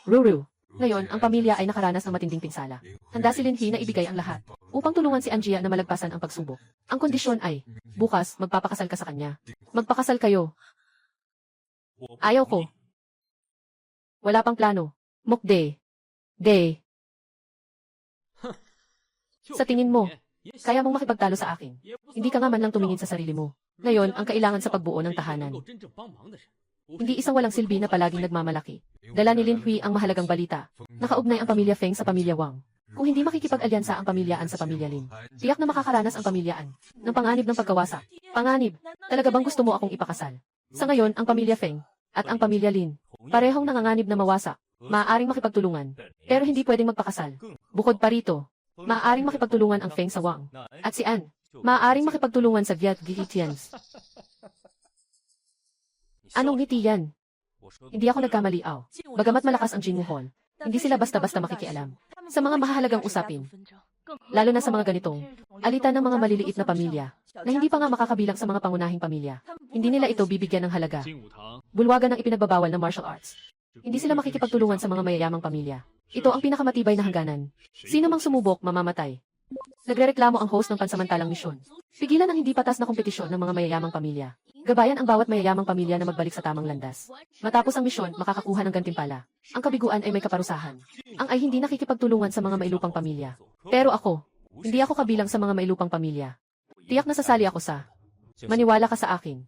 Ruru. Ngayon, ang pamilya ay nakaranas ng matinding pinsala. Handa si Linhee na ibigay ang lahat upang tulungan si Anjia na malagpasan ang pagsubok. Ang kondisyon ay, bukas, magpapakasal ka sa kanya. Magpakasal kayo. Ayaw ko. Wala pang plano. Mukde. De. Sa tingin mo, kaya mong makipagtalo sa akin. Hindi ka nga man lang tumingin sa sarili mo. Ngayon, ang kailangan sa pagbuo ng tahanan. Hindi isang walang silbi na palaging nagmamalaki. Dala ni Linhee ang mahalagang balita. Nakaugnay ang pamilya Feng sa pamilya Wang. Kung hindi makikipag-alyansa ang pamilyaan sa pamilya Lin, tiyak na makakaranas ang pamilyaan ng panganib ng pagkawasak. Panganib, talaga bang gusto mo akong ipakasal? Sa ngayon, ang pamilya Feng at ang pamilya Lin, parehong nanganganib na mawasak. Maaaring makipagtulungan, pero hindi pwedeng magpakasal. Bukod pa rito, maaaring makipagtulungan ang Feng sa Wang. At si An, maaaring makipagtulungan sa Viet Gihitians. Anong ngiti yan? Hindi ako nagkamali, aw. Bagamat malakas ang Jinwoo, hindi sila basta-basta makikialam sa mga mahalagang usapin. Lalo na sa mga ganitong alitan ng mga maliliit na pamilya na hindi pa nga makakabilang sa mga pangunahing pamilya. Hindi nila ito bibigyan ng halaga. Bulwagan ng ipinagbabawal ng martial arts. Hindi sila makikipagtulungan sa mga mayayamang pamilya. Ito ang pinakamatibay na hangganan. Sino mang sumubok, mamamatay. Nagrereklamo ang host ng pansamantalang misyon. Pigilan ang hindi patas na kompetisyon ng mga mayayamang pamilya. Gabayan ang bawat mayayamang pamilya na magbalik sa tamang landas. Matapos ang misyon, makakakuha ng gantimpala. Ang kabiguan ay may kaparusahan. Ang ay hindi nakikipagtulungan sa mga mailupang pamilya. Pero ako, hindi ako kabilang sa mga mailupang pamilya. Tiyak na sasali ako sa maniwala ka sa akin.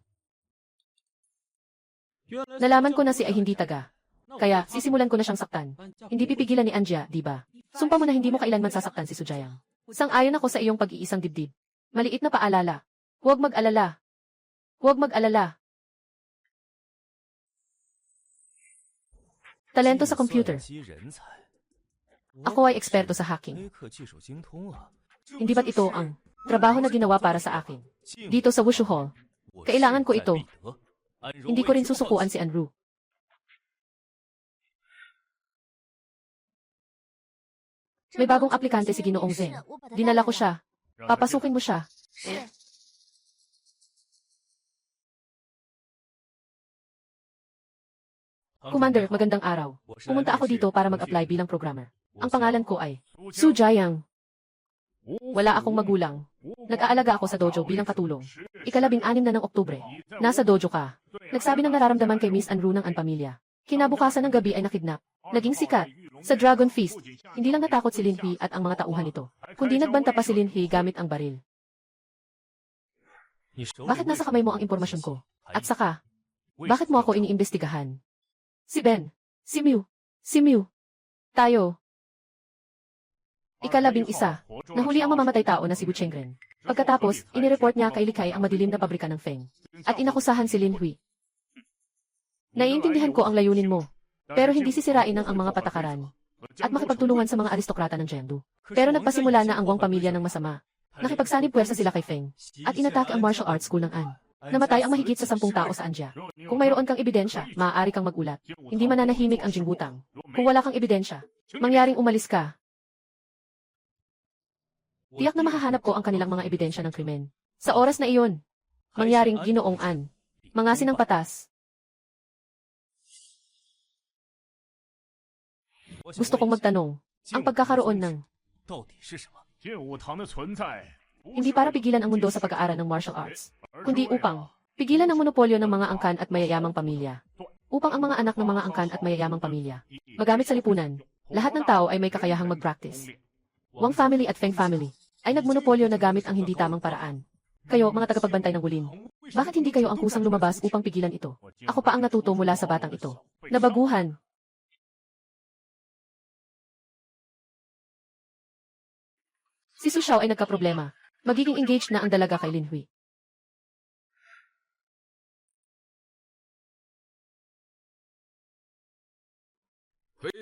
Nalaman ko na si ay hindi taga. Kaya, sisimulan ko na siyang saktan. Hindi pipigilan ni Anjia, di ba? Sumpa mo na hindi mo kailanman sasaktan si Sujayang. Sang-ayon ako sa iyong pag-iisang dibdib. Maliit na paalala. Huwag mag-alala. Huwag mag-alala. Talento sa computer. Ako ay eksperto sa hacking. Hindi ba't ito ang trabaho na ginawa para sa akin? Dito sa Wushu Hall. Kailangan ko ito. Hindi ko rin susukuan si Anru. May bagong aplikante si Ginoong Zeng. Dinala ko siya. Papasukin mo siya. Commander, magandang araw. Pumunta ako dito para mag-apply bilang programmer. Ang pangalan ko ay Su Jiayang. Wala akong magulang. Nag-aalaga ako sa dojo bilang katulong. Ika-16 na ng Oktubre. Nasa dojo ka. Nagsabi ng nararamdaman kay Miss Anru ng pamilya. Kinabukasan ng gabi ay nakidnap. Naging sikat. Sa Dragon Feast, hindi lang natakot si Linhee at ang mga tauhan nito, kundi nagbanta pa si Linhee gamit ang baril. Bakit nasa kamay mo ang impormasyon ko? At saka, bakit mo ako iniimbestigahan? Si Ben, si Mew, tayo. Ika-11, nahuli ang mamamatay tao na si Wu Chenggren. Pagkatapos, inireport niya kay Likay ang madilim na pabrika ng Feng. At inakusahan si Linhee. Naiintindihan ko ang layunin mo. Pero hindi sisirain ang mga patakaran at makipagtulungan sa mga aristokrata ng Jiangdu. Pero nagpasimula na ang Wang pamilya ng masama. Nakipagsanib puwersa sila kay Feng at inatake ang martial arts school ng An. Namatay ang mahigit sa 10 tao sa Anjia. Kung mayroon kang ebidensya, maaari kang magulat. Hindi mananahimik ang Jingbutang. Kung wala kang ebidensya, mangyaring umalis ka. Tiyak na mahahanap ko ang kanilang mga ebidensya ng krimen. Sa oras na iyon, mangyaring Ginoong An. Mangasin ng patas. Gusto kong magtanong, ang pagkakaroon ng hindi para pigilan ang mundo sa pag-aaral ng martial arts, kundi upang pigilan ang monopolyo ng mga angkan at mayayamang pamilya. Upang ang mga anak ng mga angkan at mayayamang pamilya magamit sa lipunan, lahat ng tao ay may kakayahang mag-practice. Wang family at Feng family ay nagmonopolyo na gamit ang hindi tamang paraan. Kayo, mga tagapagbantay ng gulin, bakit hindi kayo ang kusang lumabas upang pigilan ito? Ako pa ang natuto mula sa batang ito. Nabaguhan. Si Su Xiao ay nagkaproblema. Magiging engaged na ang dalaga kay Lin Hui.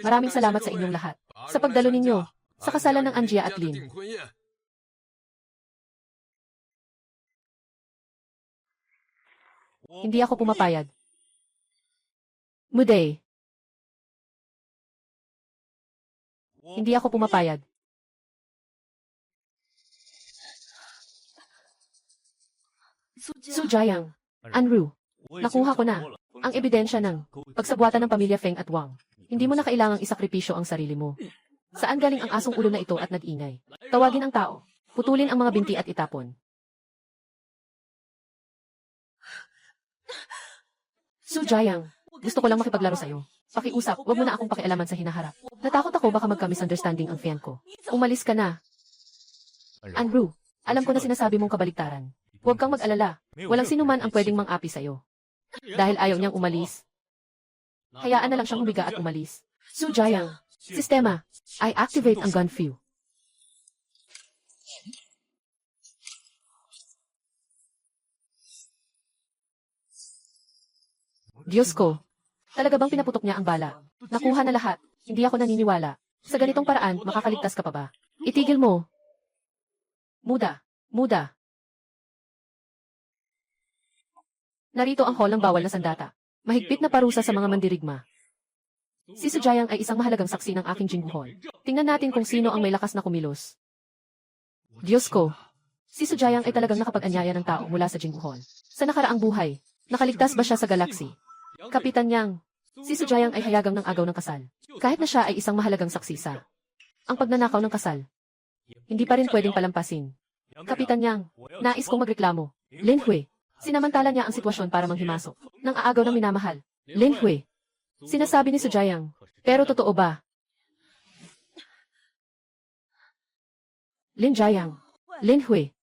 Maraming salamat sa inyong lahat sa pagdalo ninyo sa kasalan ng Anjia at Lin. Hindi ako pumapayag. Muday. Hindi ako pumapayag. Su Jiang, Anru, nakuha ko na ang ebidensya ng pagsabwatan ng pamilya Feng at Wang. Hindi mo na kailangang isakripisyo ang sarili mo. Saan galing ang asong ulo na ito at nag-ingay? Tawagin ang tao. Putulin ang mga binti at itapon. Su Jiang, gusto ko lang makipaglaro sa'yo. Pakiusap, wag mo na akong pakialaman sa hinaharap. Natakot ako baka magka-misunderstanding ang fian ko. Umalis ka na. Anru, alam ko na sinasabi mong kabaliktaran. Huwag kang mag-alala. Walang sinuman ang pwedeng mang-api sa'yo. Dahil ayaw niyang umalis, hayaan na lang siyang humiga at umalis. Su Jiang, sistema, I activate ang gun fuse. Diyos ko, talaga bang pinaputok niya ang bala? Nakuha na lahat. Hindi ako naniniwala. Sa ganitong paraan, makakaligtas ka pa ba? Itigil mo. Muda. Narito ang hall ng bawal na sandata. Mahigpit na parusa sa mga mandirigma. Si Su Jiang ay isang mahalagang saksi ng aking Jinggu Hall. Tingnan natin kung sino ang may lakas na kumilos. Diyos ko, si Su Jiang ay talagang nakapag-anyaya ng tao mula sa Jinggu Hall. Sa nakaraang buhay, nakaligtas ba siya sa galaksi? Kapitan Yang, si Su Jiang ay hayagang ng agaw ng kasal. Kahit na siya ay isang mahalagang saksi sa ang pagnanakaw ng kasal, hindi pa rin pwedeng palampasin. Kapitan Yang, nais kong magreklamo. Lin Hui, sinamantala niya ang sitwasyon para manghimasok ng aagaw ng minamahal. Lin Hui, sinasabi ni Su Jiang, pero totoo ba? Lin Jiang, Lin Hui,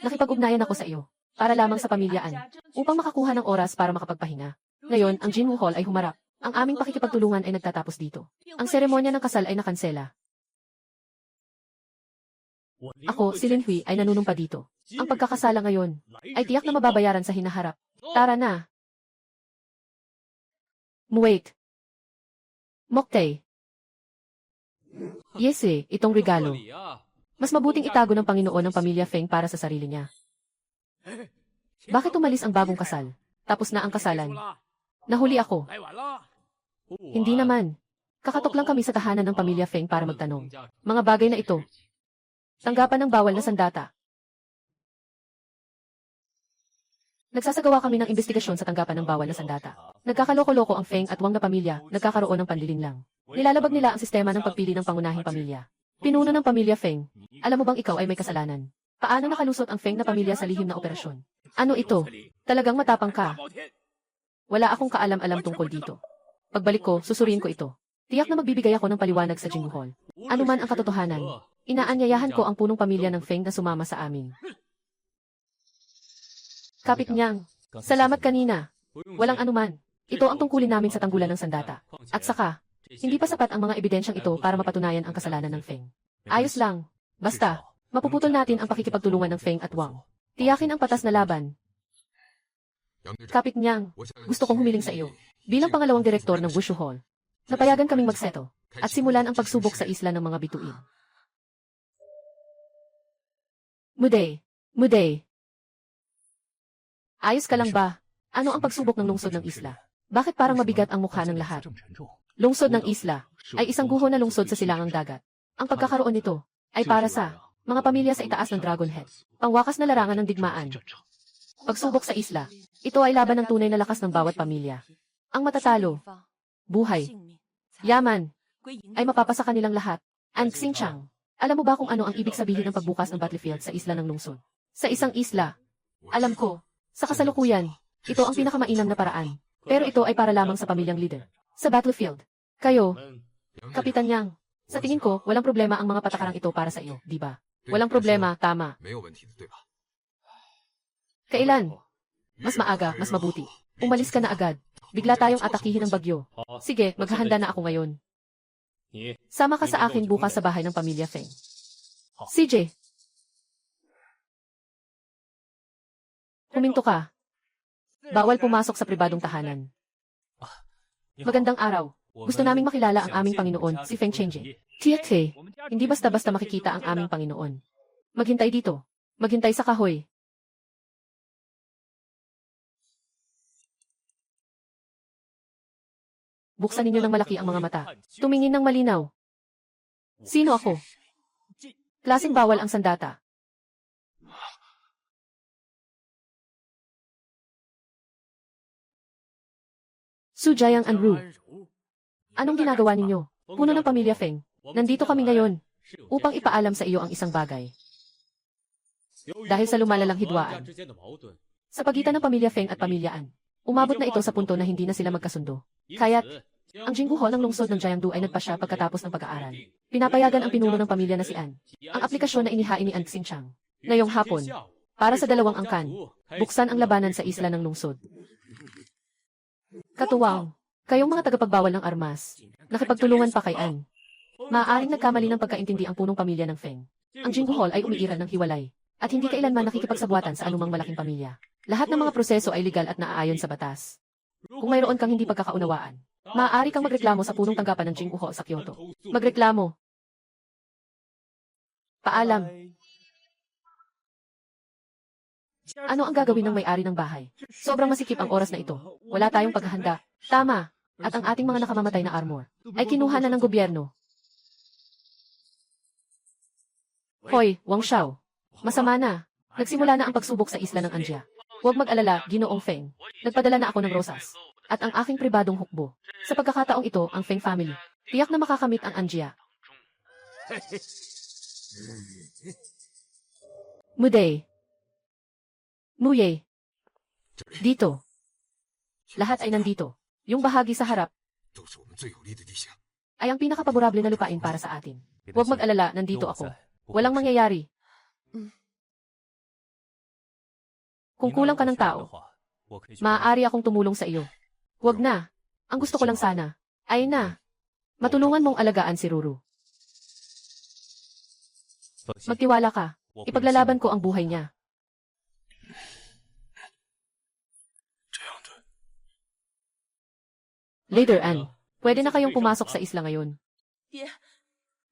nakipag-ugnayan ako sa iyo para lamang sa pamilyaan upang makakuha ng oras para makapagpahinga. Ngayon, ang Jinwoo Hall ay humarap. Ang aming pakikipagtulungan ay nagtatapos dito. Ang seremonya ng kasal ay nakansela. Ako, si Lin Hui, ay nanunumpa dito. Ang pagkakasala ngayon ay tiyak na mababayaran sa hinaharap. Tara na. Wait. Moktay. Yese, itong regalo. Mas mabuting itago ng Panginoon ng pamilya Feng para sa sarili niya. Bakit umalis ang bagong kasal? Tapos na ang kasalan. Nahuli ako. Hindi naman. Kakatok lang kami sa tahanan ng pamilya Feng para magtanong. Mga bagay na ito. Tanggapan ng bawal na sandata. Nagsasagawa kami ng investigasyon sa tanggapan ng bawal na sandata. Nagkakaloko-loko ang Feng at Wang na pamilya, nagkakaroon ng panlilinlang. Nilalabag nila ang sistema ng pagpili ng pangunahing pamilya. Pinuno ng pamilya Feng. Alam mo bang ikaw ay may kasalanan? Paano nakalusot ang Feng na pamilya sa lihim na operasyon? Ano ito? Talagang matapang ka. Wala akong kaalam-alam tungkol dito. Pagbalik ko, susuriin ko ito. Tiyak na magbibigay ako ng paliwanag sa Jinggu Hall. Ano man ang katotohanan, inaanyayahan ko ang punong pamilya ng Feng na sumama sa amin. Kapit Niyang, salamat kanina. Walang anuman. Ito ang tungkulin namin sa tanggulan ng sandata. At saka, hindi pa sapat ang mga ebidensyang ito para mapatunayan ang kasalanan ng Feng. Ayos lang. Basta, mapuputol natin ang pakikipagtulungan ng Feng at Wang. Tiyakin ang patas na laban. Kapit Niyang, gusto kong humiling sa iyo. Bilang pangalawang direktor ng Wushu Hall, napayagan kaming magseto at simulan ang pagsubok sa isla ng mga bituin. Muday. Ayos ka lang ba? Ano ang pagsubok ng lungsod ng isla? Bakit parang mabigat ang mukha ng lahat? Lungsod ng isla ay isang guho na lungsod sa silangang dagat. Ang pagkakaroon nito ay para sa mga pamilya sa itaas ng Dragon Head. Pangwakas na larangan ng digmaan. Pagsubok sa isla, ito ay laban ng tunay na lakas ng bawat pamilya. Ang matatalo, buhay, yaman, ay mapapasa kanilang lahat. Ang Xinjiang. Alam mo ba kung ano ang ibig sabihin ng pagbukas ng battlefield sa isla ng lungsod? Sa isang isla. Alam ko. Sa kasalukuyan, ito ang pinakamainam na paraan. Pero ito ay para lamang sa pamilyang leader. Sa battlefield. Kayo, Kapitan Yang. Sa tingin ko, walang problema ang mga patakarang ito para sa iyo, di ba? Walang problema, tama. Kailan? Mas maaga, mas mabuti. Umalis ka na agad. Bigla tayong atakihin ng bagyo. Sige, maghahanda na ako ngayon. Sama ka sa akin bukas sa bahay ng pamilya Feng. CJ. Huminto ka. Bawal pumasok sa pribadong tahanan. Magandang araw. Gusto naming makilala ang aming Panginoon, si Feng Chengjie. TXA, hindi basta-basta makikita ang aming Panginoon. Maghintay dito. Maghintay sa kahoy. Buksan ninyo ng malaki ang mga mata. Tumingin ng malinaw. Sino ako? Klaseng bawal ang sandata. Su Jiang and Ru. Anong ginagawa ninyo? Puno ng pamilya Feng. Nandito kami ngayon upang ipaalam sa iyo ang isang bagay. Dahil sa lumalalang hidwaan sa pagitan ng pamilya Feng at pamilyaan, umabot na ito sa punto na hindi na sila magkasundo. Kaya't, ang Jingguho ng lungsod ng Jiangdu ay nagpasya pagkatapos ng pag-aaral. Pinapayagan ang pinuno ng pamilya na si An. Ang aplikasyon na inihain ni An Xinjiang. Ngayong hapon, para sa 2 angkan, buksan ang labanan sa isla ng lungsod. Katuwang, kayong mga tagapagbawal ng armas, nakipagtulungan pa kay An. Maaaring nagkamali ng pagkaintindi ang punong pamilya ng Feng. Ang Jingguho ay umiiral ng hiwalay, at hindi kailanman nakikipagsabuatan sa anumang malaking pamilya. Lahat ng mga proseso ay legal at naaayon sa batas. Kung mayroon kang hindi pagkakaunawaan, maaari kang magreklamo sa punong tanggapan ng Jingguho sa Kyoto. Magreklamo. Paalam. Ano ang gagawin ng may-ari ng bahay? Sobrang masikip ang oras na ito. Wala tayong paghahanda. Tama. At ang ating mga nakamamatay na armor ay kinuha na ng gobyerno. Hoy, Wang Xiao. Masama na. Nagsimula na ang pagsubok sa isla ng Anjia. Huwag mag-alala, Ginoong Feng. Nagpadala na ako ng rosas. At ang aking pribadong hukbo. Sa pagkakataong ito, ang Feng family. Tiyak na makakamit ang Anjia. Muday. Muye. Dito. Lahat ay nandito. Yung bahagi sa harap ay ang pinakapaborable na lupain para sa atin. Huwag mag-alala, nandito ako. Walang mangyayari. Kung kulang ka ng tao, maaari akong tumulong sa iyo. Huwag na. Ang gusto ko lang sana ay na matulungan mong alagaan si Ruru. Magtiwala ka. Ipaglalaban ko ang buhay niya. Later, Anne. Pwede na kayong pumasok sa isla ngayon.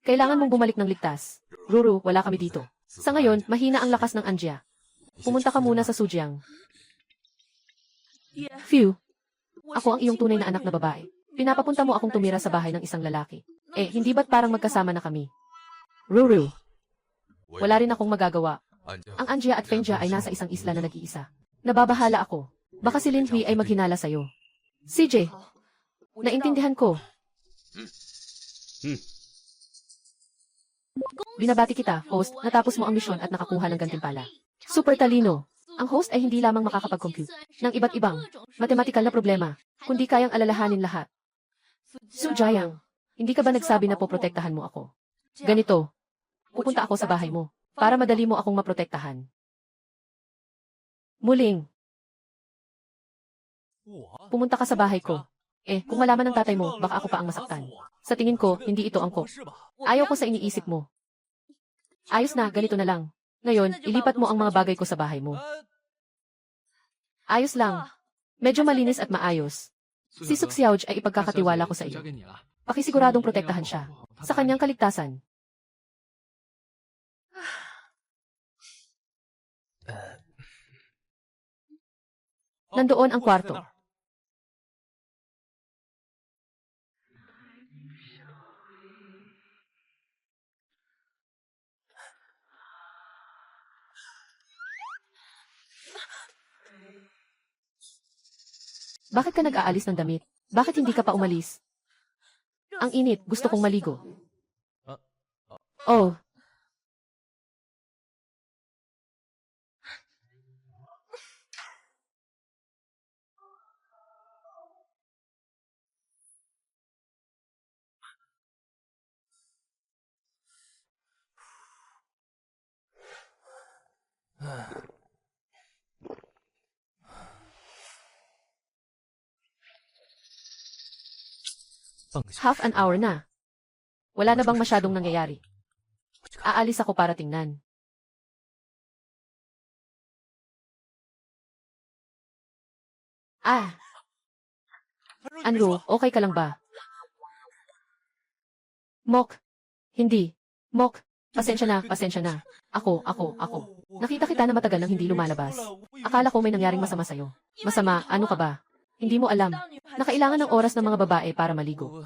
Kailangan mong bumalik ng ligtas. Ruru, wala kami dito. Sa ngayon, mahina ang lakas ng Anjia. Pumunta ka muna sa Sujiang. Phew. Ako ang iyong tunay na anak na babae. Pinapapunta mo akong tumira sa bahay ng isang lalaki. Hindi ba't parang magkasama na kami? Ruru. Wala rin akong magagawa. Ang Anjia at Fengjia ay nasa isang isla na nag-iisa. Nababahala ako. Baka si Lin Hui ay maghinala sa'yo. CJ. Naintindihan ko. Binabati kita, host, natapos mo ang misyon at nakakuha ng gantimpala. Super talino. Ang host ay hindi lamang makakapag-compute ng iba't ibang matematikal na problema, kundi kayang alalahanin lahat. Su Jiang, hindi ka ba nagsabi na poprotektahan mo ako? Ganito, pupunta ako sa bahay mo para madali mo akong maprotektahan. Muling, pumunta ka sa bahay ko. Kung malaman ng tatay mo, baka ako pa ang masaktan. Sa tingin ko, hindi ito angkop. Ayaw ko sa iniisip mo. Ayos na, ganito na lang. Ngayon, ilipat mo ang mga bagay ko sa bahay mo. Ayos lang. Medyo malinis at maayos. Si Suk Xiaoj ay ipagkakatiwala ko sa iyo. Pakisiguradong protektahan siya sa kanyang kaligtasan. Nandoon ang kwarto. Bakit ka nag-aalis ng damit? Bakit hindi ka pa umalis? Ang init, gusto kong maligo. Oh, half an hour na. Wala na bang masyadong nangyayari? Aalis ako para tingnan. Ah, Andrew, okay ka lang ba? Mok, hindi. Mok, pasensya na, pasensya na. Ako. Nakita kita na matagal nang hindi lumalabas. Akala ko may nangyaring masama sa'yo. Masama, ano ka ba? Hindi mo alam. Nakailangan ng oras ng mga babae para maligo.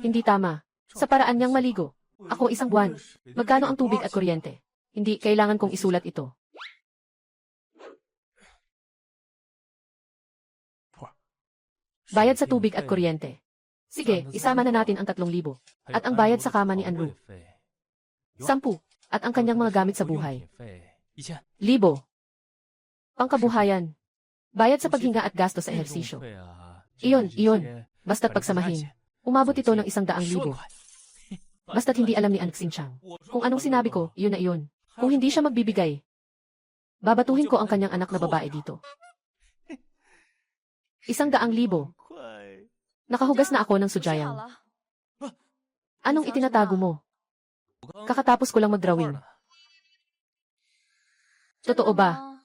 Hindi tama. Sa paraan niyang maligo. Ako isang buwan. Magkano ang tubig at kuryente? Hindi, kailangan kong isulat ito. Bayad sa tubig at kuryente. Sige, isama na natin ang 3,000. At ang bayad sa kama ni Andrew. 10. At ang kanyang mga gamit sa buhay. 1,000. Pangkabuhayan. Bayad sa paghinga at gasto sa ehersisyo. Iyon. Basta't pagsamahin. Umabot ito ng 100,000. Basta't hindi alam ni Anak Xinchang. Kung anong sinabi ko, iyon na iyon. Kung hindi siya magbibigay, babatuhin ko ang kanyang anak na babae dito. 100,000. Nakahugas na ako ng sujayang. Anong itinatago mo? Kakatapos ko lang mag-drawing. Totoo ba?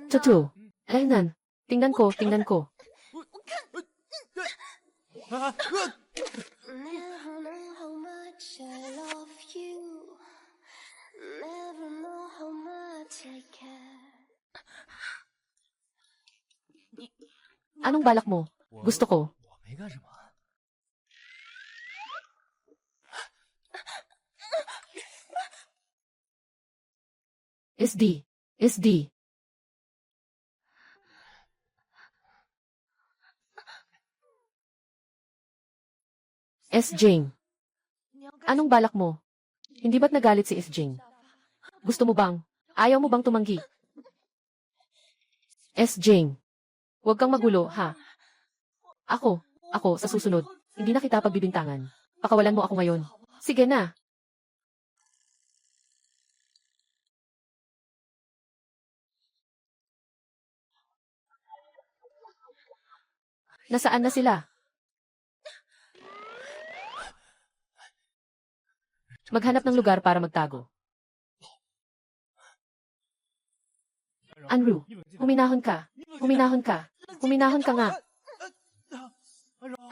Totoo. Aynan. Tingnan ko. Never know how much I love you. Never know how much I care. Anong balak mo? Gusto ko. SD. S. Jing. Anong balak mo? Hindi ba't nagalit si S. Jing? Gusto mo bang? Ayaw mo bang tumanggi? S. Jing. Huwag kang magulo, ha? Ako, sa susunod. Hindi na kita pagbibintangan. Pakawalan mo ako ngayon. Sige na. Nasaan na sila? Maghanap ng lugar para magtago. Andrew, huminahon ka. Huminahon ka nga.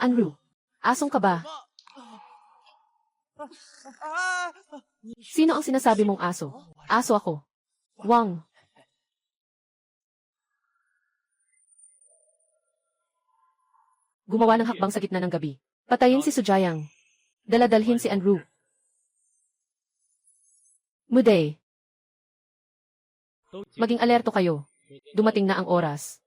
Andrew, asong ka ba? Sino ang sinasabi mong aso? Aso ako. Wang. Gumawa ng hakbang sa gitna ng gabi. Patayin si Sujayang. Daladalhin si Andrew. Muday. Maging alerto kayo. Dumating na ang oras.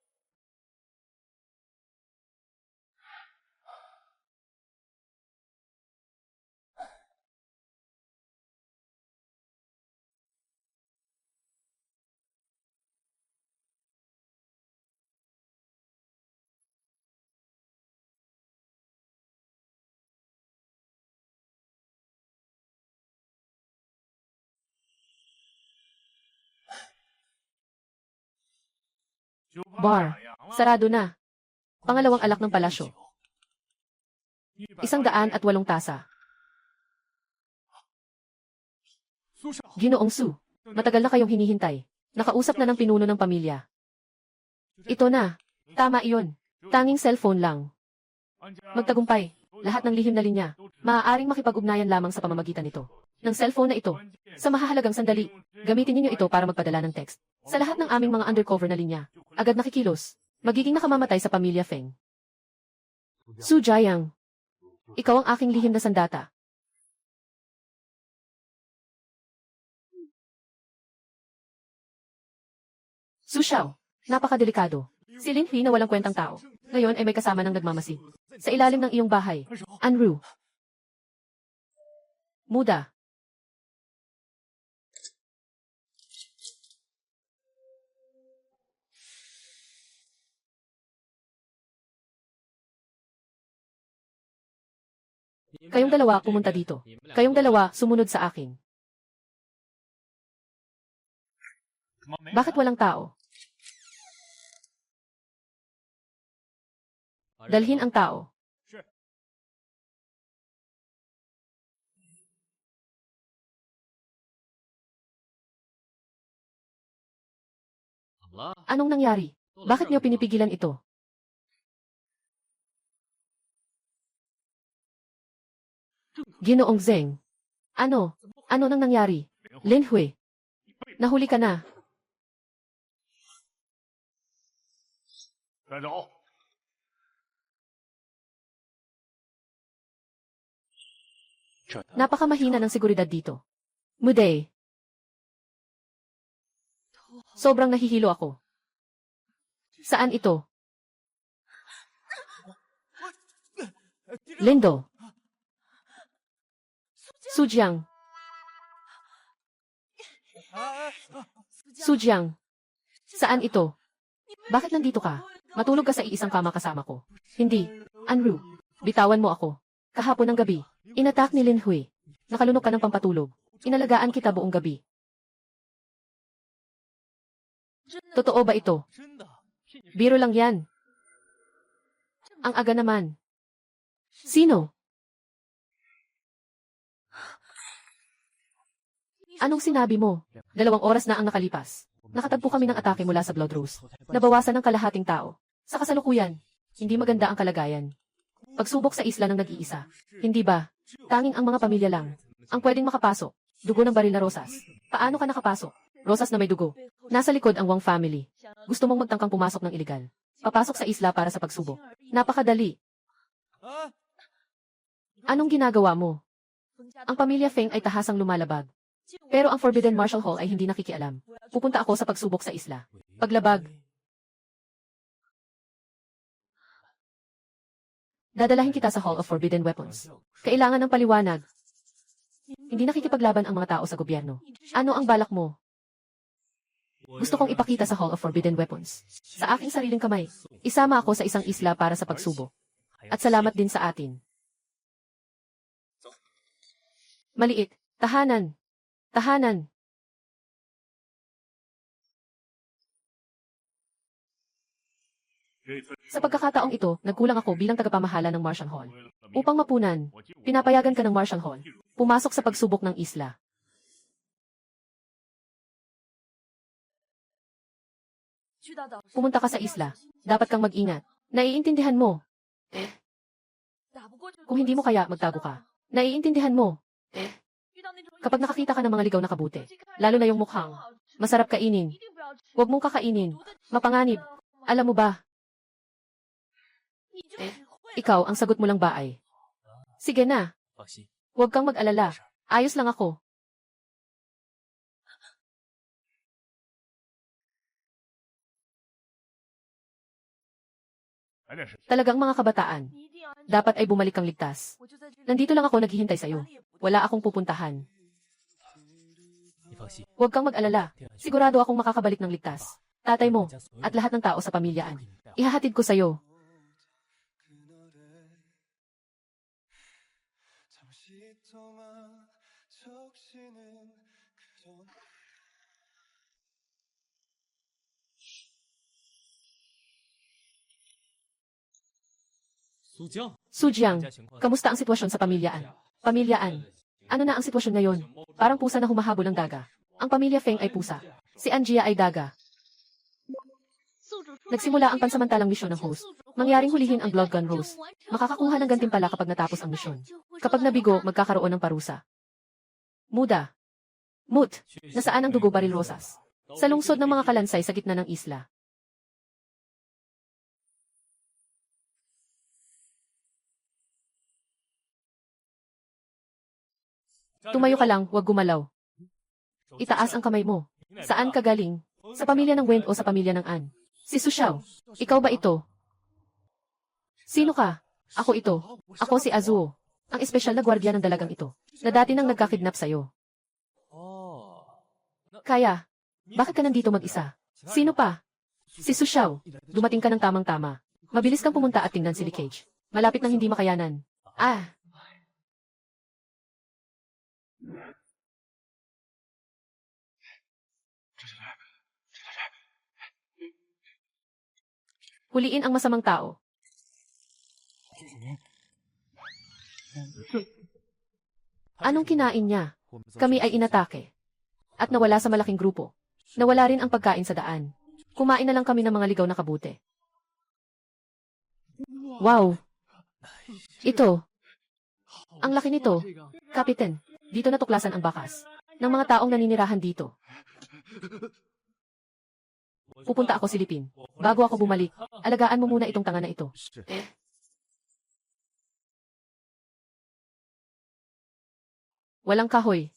Bar. Sarado na. Pangalawang alak ng palasyo. 108 tasa. Ginoong Su. Matagal na kayong hinihintay. Nakausap na ng pinuno ng pamilya. Ito na. Tama iyon. Tanging cellphone lang. Magtagumpay. Lahat ng lihim na linya. Maaaring makipag-ugnayan lamang sa pamamagitan nito. Ng cellphone na ito. Sa mahahalagang sandali. Gamitin ninyo ito para magpadala ng text. Sa lahat ng aming mga undercover na linya. Agad nakikilos. Magiging nakamamatay sa pamilya Feng. Sujayang. Ikaw ang aking lihim na sandata. Su Xiao, napakadelikado. Si Lin Hui na walang kwentang tao. Ngayon ay may kasama ng nagmamasid. Sa ilalim ng iyong bahay. Anru. Muda. Kayong dalawa pumunta dito. Kayong dalawa sumunod sa akin. Bakit walang tao? Dalhin ang tao. Anong nangyari? Bakit niyo pinipigilan ito? Ginoong Zeng. Ano? Ano nang nangyari? Lin Hui. Nahuli ka na. Napakamahina ng seguridad dito. Muday. Sobrang nahihilo ako. Saan ito? Lindo. Sujiang. Sujiang. Saan ito? Bakit nandito ka? Matulog ka sa iisang kama kasama ko. Hindi. Anru. Bitawan mo ako. Kahapon ng gabi, inatak ni Lin Hui. Nakalunok ka ng pampatulog. Inalagaan kita buong gabi. Totoo ba ito? Biro lang yan. Ang aga naman. Sino? Anong sinabi mo? 2 oras na ang nakalipas. Nakatagpo kami ng atake mula sa Blood Rose. Nabawasan ng kalahating tao. Sa kasalukuyan, hindi maganda ang kalagayan. Pagsubok sa isla ng nag-iisa. Hindi ba? Tanging ang mga pamilya lang ang pwedeng makapasok. Dugo ng baril na rosas. Paano ka nakapasok? Rosas na may dugo. Nasa likod ang Wang family. Gusto mong magtangkang pumasok ng ilegal. Papasok sa isla para sa pagsubok. Napakadali. Anong ginagawa mo? Ang pamilya Feng ay tahasang lumalabag. Pero ang Forbidden Martial Hall ay hindi nakikialam. Pupunta ako sa pagsubok sa isla. Paglabag. Dadalahin kita sa Hall of Forbidden Weapons. Kailangan ng paliwanag. Hindi nakikipaglaban ang mga tao sa gobyerno. Ano ang balak mo? Gusto kong ipakita sa Hall of Forbidden Weapons. Sa aking sariling kamay. Isama ako sa isang isla para sa pagsubok. At salamat din sa atin. Maliit. Tahanan. Tahanan. Sa pagkakataong ito, nagkulang ako bilang tagapamahala ng Martial Hall. Upang mapunan, pinapayagan ka ng Martial Hall. Pumasok sa pagsubok ng isla. Pumunta ka sa isla. Dapat kang mag-ingat. Naiintindihan mo. Kung hindi mo kaya, magtago ka. Naiintindihan mo. Kapag nakakita ka ng mga ligaw na kabute, lalo na yung mukhang, masarap kainin. Huwag mong kakainin. Mapanganib. Alam mo ba? Ikaw, ang sagot mo lang ba ay? Sige na. Huwag kang mag-alala. Ayos lang ako. Talagang mga kabataan. Dapat ay bumalik kang ligtas. Nandito lang ako naghihintay sa'yo. Wala akong pupuntahan. Huwag kang mag-alala. Sigurado akong makakabalik ng ligtas. Tatay mo, at lahat ng tao sa pamilyaan. Ihahatid ko sa'yo. Sujiang, kamusta ang sitwasyon sa pamilyaan? Pamilyaan. Ano na ang sitwasyon ngayon? Parang pusa na humahabol ng daga. Ang pamilya Feng ay pusa. Si Anjia ay daga. Nagsimula ang pansamantalang misyon ng host. Mangyaring hulihin ang Blood Gun Rose. Makakakuha ng gantimpala kapag natapos ang misyon. Kapag nabigo, magkakaroon ng parusa. Muda. Mut. Nasaan ang dugo baril rosas? Sa lungsod ng mga kalansay sa gitna ng isla. Tumayo ka lang, huwag gumalaw. Itaas ang kamay mo. Saan ka galing? Sa pamilya ng Wen o sa pamilya ng An? Si Su Xiao. Ikaw ba ito? Sino ka? Ako ito. Ako si Azuo. Ang espesyal na gwardiya ng dalagang ito. Na dati nang nagkakidnap sa'yo. Kaya, bakit ka nandito mag-isa? Sino pa? Si Su Xiao. Dumating ka ng tamang-tama. Mabilis kang pumunta at tingnan si Lee Cage. Malapit nang hindi makayanan. Ah! Huliin ang masamang tao. Anong kinain niya? Kami ay inatake. At nawala sa malaking grupo. Nawala rin ang pagkain sa daan. Kumain na lang kami ng mga ligaw na kabute. Wow! Ito. Ang laki nito. Kapitan, dito natuklasan ang bakas. Ng mga taong naninirahan dito. Pupunta ako silipin. Bago ako bumalik, alagaan mo muna itong tanga na ito. Walang kahoy.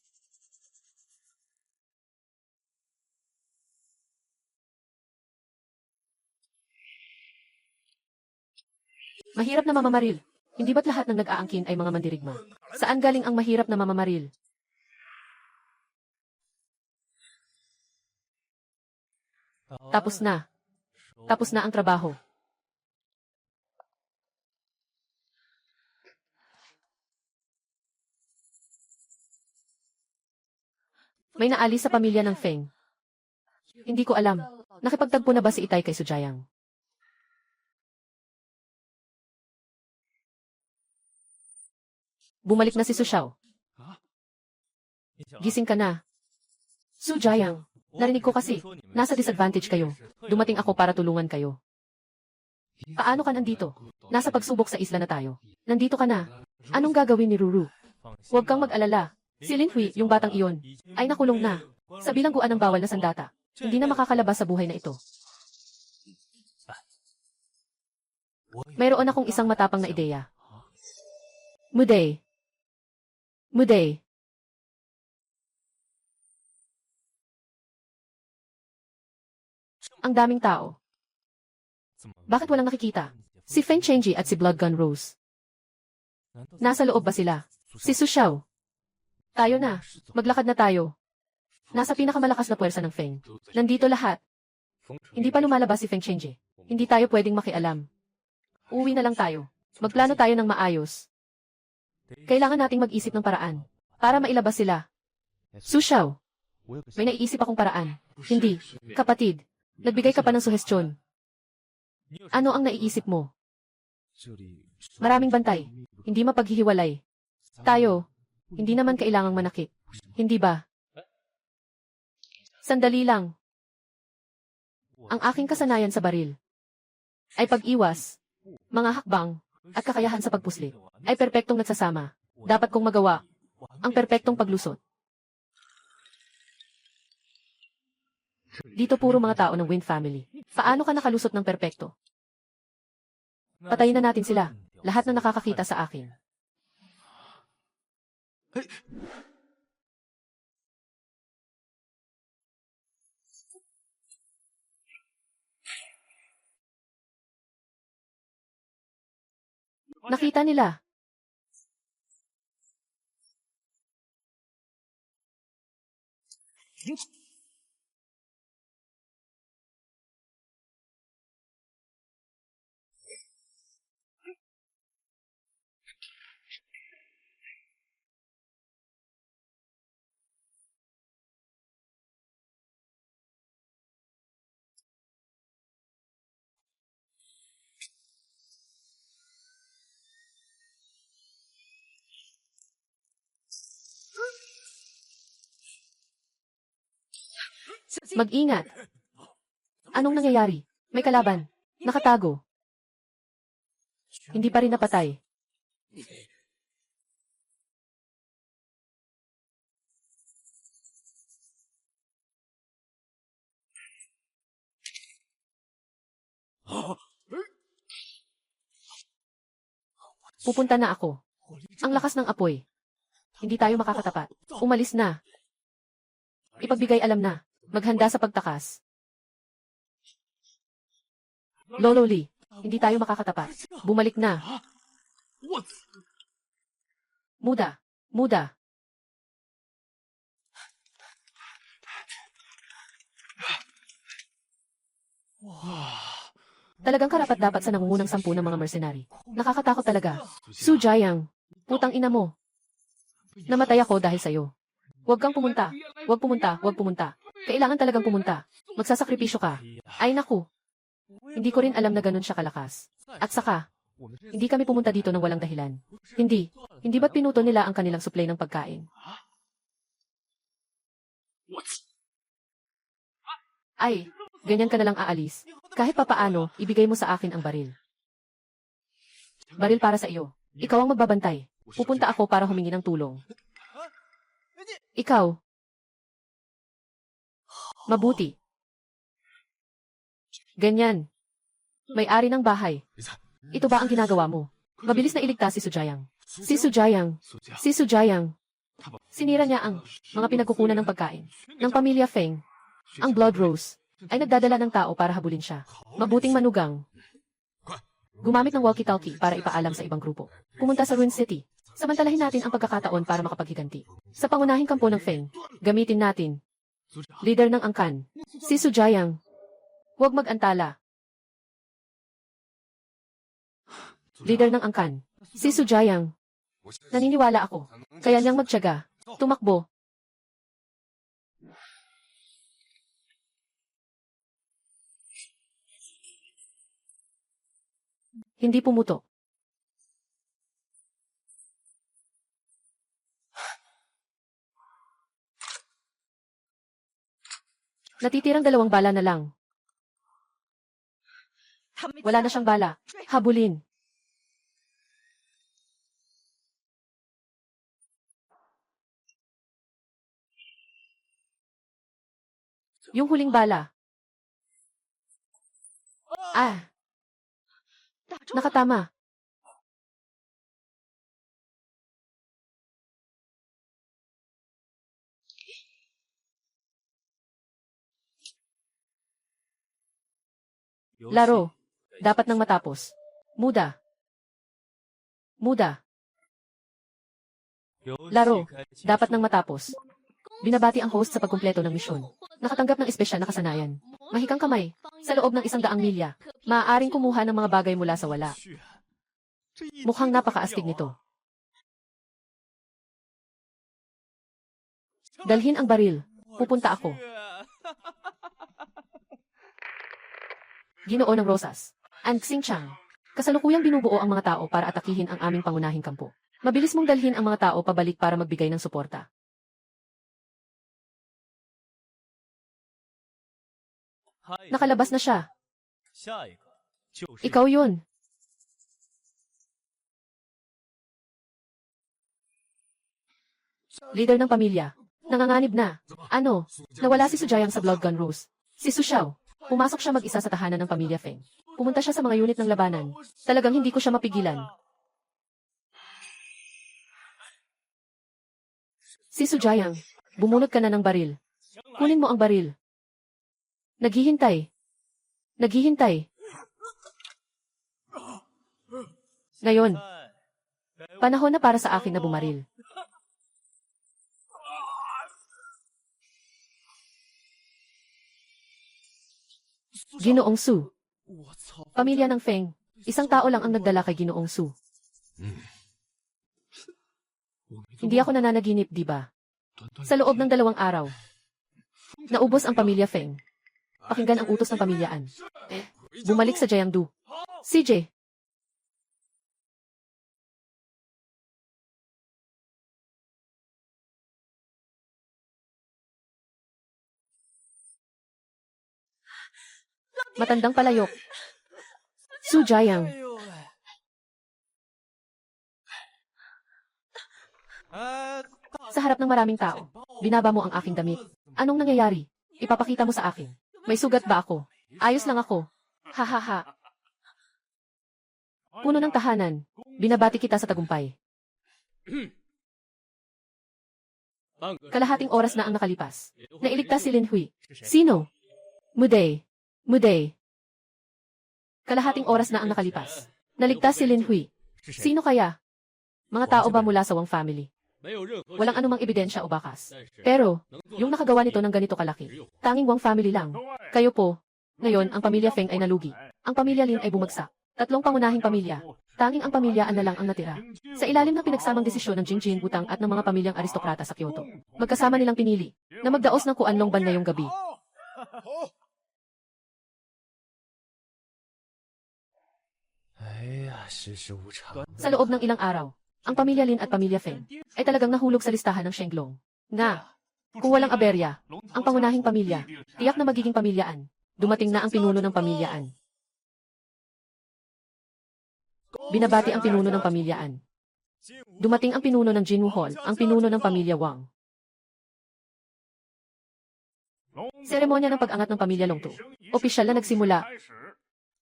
Mahirap na mamamaril. Hindi ba't lahat ng nag-aangkin ay mga mandirigma? Saan galing ang mahirap na mamamaril? Tapos na. Tapos na ang trabaho. May naalis sa pamilya ng Feng. Hindi ko alam. Nakipagtagpo na ba si Itay kay Sujayang? Bumalik na si Su Xiao. Gising ka na. Sujayang, narinig ko kasi, nasa disadvantage kayo. Dumating ako para tulungan kayo. Paano ka nandito? Nasa pagsubok sa isla na tayo. Nandito ka na. Anong gagawin ni Ruru? Huwag kang mag-alala. Si Lin Hui, yung batang iyon, ay nakulong na. Sa bilangguan ng bawal na sandata. Hindi na makakalabas sa buhay na ito. Mayroon akong isang matapang na ideya. Muday. Muday. Ang daming tao. Bakit walang nakikita? Si Feng Chenji at si Blood Gun Rose. Nasa loob ba sila? Si Su Xiao. Tayo na. Maglakad na tayo. Nasa pinakamalakas na puwersa ng Feng. Nandito lahat. Hindi pa lumalabas si Feng Chenji. Hindi tayo pwedeng makialam. Uwi na lang tayo. Magplano tayo ng maayos. Kailangan nating mag-isip ng paraan para mailabas sila. Su Xiao, may naiisip akong paraan. Hindi, kapatid. Nagbigay ka pa ng suhestyon. Ano ang naiisip mo? Maraming bantay. Hindi mapaghihiwalay. Tayo, hindi naman kailangang manakit. Hindi ba? Sandali lang. Ang aking kasanayan sa baril ay pag-iwas, mga hakbang, at kakayahan sa pagpuslit ay perpektong nagsasama. Dapat kong magawa ang perpektong paglusot. Dito puro mga tao ng Wind family. Paano ka nakalusot ng perpekto? Patayin na natin sila. Lahat na nakakakita sa akin. Nakita nila. Mag-ingat. Anong nangyayari? May kalaban. Nakatago. Hindi pa rin napatay. Pupunta na ako. Ang lakas ng apoy. Hindi tayo makakatapat. Umalis na. Ipagbigay alam na. Maghanda sa pagtakas. Lolo Lee, hindi tayo makakatapat. Bumalik na. Muda. Muda. Talagang karapat-dapat sa nangungunang 10 ng mga mercenary. Nakakatakot talaga. Su Jiang. Putang ina mo. Namatay ako dahil sa'yo. Huwag kang pumunta. Huwag pumunta. Huwag pumunta. Kailangan talagang pumunta. Magsasakripisyo ka. Ay naku. Hindi ko rin alam na ganun siya kalakas. At saka, hindi kami pumunta dito ng walang dahilan. Hindi. Hindi ba't pinuto nila ang kanilang supply ng pagkain? Ay, ganyan ka na lang aalis. Kahit papaano, ibigay mo sa akin ang baril. Baril para sa iyo. Ikaw ang magbabantay. Pupunta ako para humingi ng tulong. Ikaw. Mabuti. Ganyan. May-ari ng bahay. Ito ba ang ginagawa mo? Mabilis na iligtas si Sujayang. Si Sujayang. Si Sujayang. Sinira niya ang mga pinagkukunan ng pagkain ng pamilya Feng. Ang Blood Rose ay nagdadala ng tao para habulin siya. Mabuting manugang. Gumamit ng walkie-talkie para ipaalam sa ibang grupo. Pumunta sa Ruin City. Samantalahin natin ang pagkakataon para makapaghiganti. Sa pangunahing kampo ng Feng, gamitin natin. Leader ng angkan. Si Sujayang. Huwag mag-antala. Leader ng angkan. Si Sujayang. Naniniwala ako. Kaya niyang magtiyaga. Tumakbo. Hindi pumuto. Natitirang 2 bala na lang. Wala na siyang bala. Habulin. Yung huling bala. Ah. Nakatama. Laro. Dapat nang matapos. Muda. Muda. Laro. Dapat nang matapos. Binabati ang host sa pagkumpleto ng misyon. Nakatanggap ng espesyal na kasanayan. Mahikang kamay. Sa loob ng 100 milya. Maaaring kumuha ng mga bagay mula sa wala. Mukhang napakaastig nito. Dalhin ang baril. Pupunta ako. Ginoo ng Rosas. Ang Xingchang. Kasalukuyang binubuo ang mga tao para atakihin ang aming pangunahing kampo. Mabilis mong dalhin ang mga tao pabalik para magbigay ng suporta. Nakalabas na siya. Ikaw yun. Leader ng pamilya. Nanganganib na. Ano? Nawala si Sujayang sa Blood Gun Rose. Si Su Xiao. Pumasok siya mag-isa sa tahanan ng pamilya Feng. Pumunta siya sa mga unit ng labanan. Talagang hindi ko siya mapigilan. Si Sujayang. Bumunot ka na ng baril. Kunin mo ang baril. Naghihintay. Naghihintay. Ngayon. Panahon na para sa akin na bumaril. Ginoong Su. Pamilya ng Feng. Isang tao lang ang nagdala kay Ginoong Su. Hindi ako nananaginip, di ba? Sa loob ng 2 araw. Naubos ang pamilya Feng. Pakinggan ang utos ng pamilyaan. Bumalik sa Jiangdu. CJ. Matandang palayok. Su Jiang. Sa harap ng maraming tao, binaba mo ang aking damit. Anong nangyayari? Ipapakita mo sa akin. May sugat ba ako? Ayos lang ako. Ha ha ha. Puno ng tahanan. Binabati kita sa tagumpay. Kalahating oras na ang nakalipas. Nailigtas si Lin Hui. Sino? Muday. Muday. Kalahating oras na ang nakalipas. Naligtas si Lin Hui. Sino kaya? Mga tao ba mula sa Wang family? Walang anumang ebidensya o bakas. Pero, yung nakagawa nito ng ganito kalaki, tanging Wang family lang. Kayo po. Ngayon, ang pamilya Feng ay nalugi. Ang pamilya Lin ay bumagsak. 3 pangunahing pamilya. Tanging ang pamilya An na lang ang natira. Sa ilalim ng pinagsamang desisyon ng Jingjin Butang at ng mga pamilyang aristokrata sa Kyoto, magkasama nilang pinili na magdaos ng Kuanlong Ban ngayong gabi. Sa loob ng ilang araw, ang pamilya Lin at pamilya Feng ay talagang nahulog sa listahan ng Shenglong. Na, kung walang aberya, ang pangunahing pamilya, tiyak na magiging pamilyaan. Dumating na ang pinuno ng pamilyaan. Binabati ang pinuno ng pamilyaan. Dumating ang pinuno ng Jinwoo Hall, ang pinuno ng pamilya Wang. Seremonya ng pag-angat ng pamilya Longtu. Opisyal na nagsimula.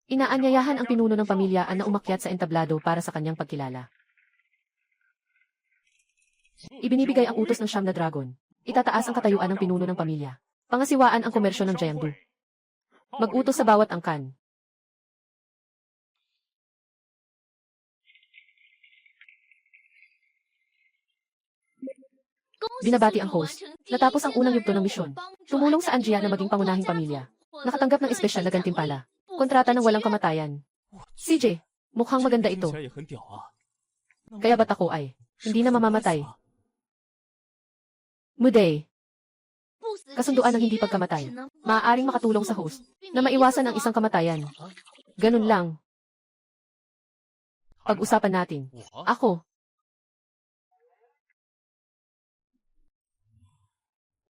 Inaanyayahan ang pinuno ng pamilya An na umakyat sa entablado para sa kanyang pagkilala. Ibinibigay ang utos ng Siyam na Dragon. Itataas ang katayuan ng pinuno ng pamilya. Pangasiwaan ang komersyo ng Jiangdu. Mag-utos sa bawat angkan. Binabati ang host. Natapos ang unang yugto ng misyon. Tumulong sa Anjia na maging pangunahing pamilya. Nakatanggap ng espesyal na gantimpala. Kontrata ng walang kamatayan. CJ, mukhang maganda ito. Kaya ba't ako ay hindi na mamamatay? Muday. Kasunduan ng hindi pagkamatay. Maaaring makatulong sa host na maiwasan ang isang kamatayan. Ganun lang. Pag-usapan natin.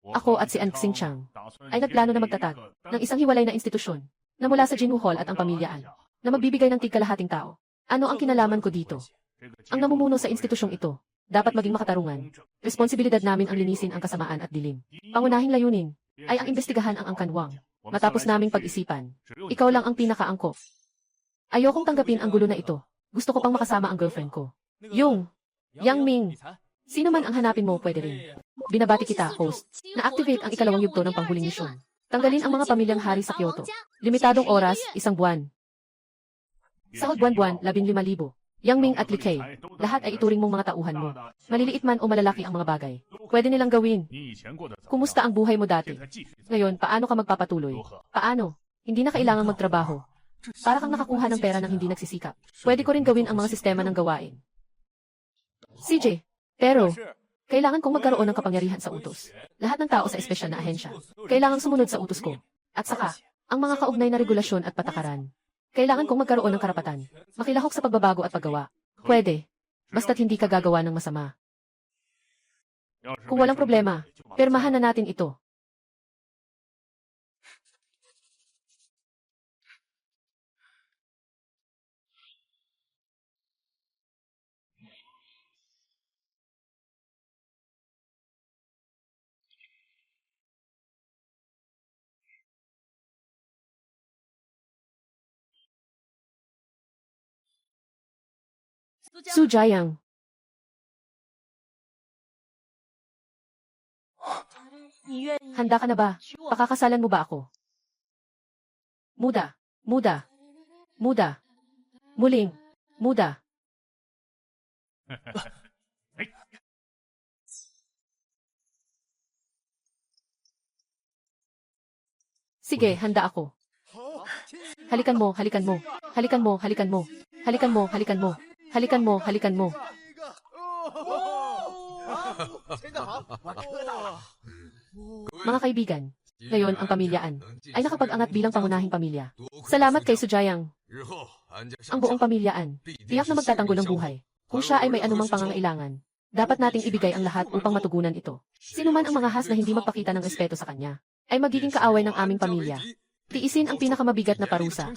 Ako at si An Xingchang ay nagplano na magtatag ng isang hiwalay na institusyon na mula sa Jinwoo Hall at ang pamilyaan na magbibigay ng tig-kalahating tao. Ano ang kinalaman ko dito? Ang namumuno sa institusyong ito dapat maging makatarungan. Responsibilidad namin ang linisin ang kasamaan at dilim. Pangunahing layunin ay ang imbestigahan ang Angkan Wang. Matapos naming pag-isipan, ikaw lang ang pinakaangkop. Ayokong tanggapin ang gulo na ito. Gusto ko pang makasama ang girlfriend ko. Yang Ming. Sino man ang hanapin mo, pwede rin. Binabati kita, host. Na-activate ang ikalawang yugto ng panghuling misyon. Tanggalin ang mga pamilyang hari sa Kyoto. Limitadong oras, 1 buwan. Sahod buwan-buwan, 15,000. Yang Ming at Li Kei, lahat ay ituring mong mga tauhan mo. Maliliit man o malalaki ang mga bagay. Pwede nilang gawin. Kumusta ang buhay mo dati? Ngayon, paano ka magpapatuloy? Paano? Hindi na kailangang magtrabaho. Para kang nakakuha ng pera ng hindi nagsisikap. Pwede ko rin gawin ang mga sistema ng gawain. CJ, pero, kailangan kong magkaroon ng kapangyarihan sa utos. Lahat ng tao sa espesyal na ahensya, kailangang sumunod sa utos ko. At saka, ang mga kaugnay na regulasyon at patakaran. Kailangan kong magkaroon ng karapatan. Makilahok sa pagbabago at paggawa. Pwede. Basta't hindi ka gagawa ng masama. Kung walang problema, pirmahan na natin ito. Su Jiang. Handa ka na ba? Pakakasalan mo ba ako? Muda. Muling. Muda. Sige, handa ako. Halikan mo. Mga kaibigan, ngayon ang pamilyaan ay nakapag-angat bilang pangunahing pamilya. Salamat kay Sujayang. Ang buong pamilyaan, tiyak na magtatanggol ng buhay. Kung siya ay may anumang pangangailangan, dapat nating ibigay ang lahat upang matugunan ito. Sino man ang mga has na hindi magpakita ng respeto sa kanya, ay magiging kaaway ng aming pamilya. Tiisin ang pinakamabigat na parusa.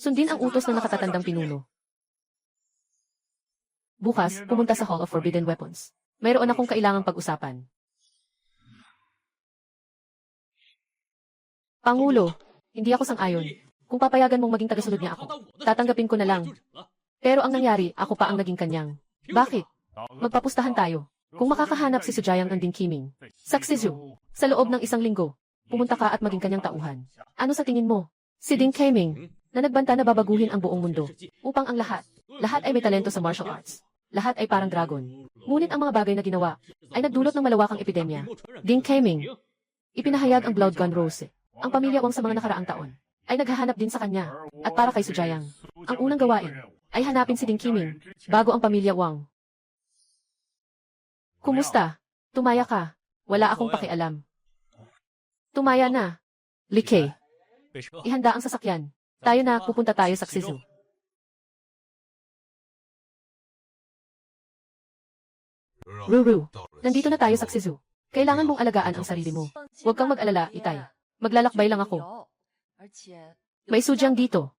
Sundin ang utos ng nakatatandang pinuno. Bukas, pumunta sa Hall of Forbidden Weapons. Mayroon akong kailangang pag-usapan. Pangulo, hindi ako sang-ayon. Kung papayagan mong maging tagasunod niya ako, tatanggapin ko na lang. Pero ang nangyari, ako pa ang naging kanyang. Bakit? Magpapustahan tayo. Kung makakahanap si Sujayang ng Ding Qiming, Saksizu, sa loob ng 1 linggo, pumunta ka at maging kanyang tauhan. Ano sa tingin mo? Si Ding Qiming, na nagbanta na babaguhin ang buong mundo, upang ang lahat ay may talento sa martial arts. Lahat ay parang dragon. Ngunit ang mga bagay na ginawa, ay nagdulot ng malawakang epidemya. Ding Keming. Ipinahayag ang Blood Gun Rose. Ang pamilya Wang sa mga nakaraang taon, ay naghahanap din sa kanya, at para kay Sujayang. Ang unang gawain, ay hanapin si Ding Keming, bago ang pamilya Wang. Kumusta? Tumaya ka. Wala akong pakialam. Tumaya na. Likay. Ihanda ang sasakyan. Tayo na, pupunta tayo sa Xizu. Ruru, nandito na tayo sa Xizu. Kailangan mong alagaan ang sarili mo. Huwag kang mag-alala, Itay. Maglalakbay lang ako. May sudyang dito.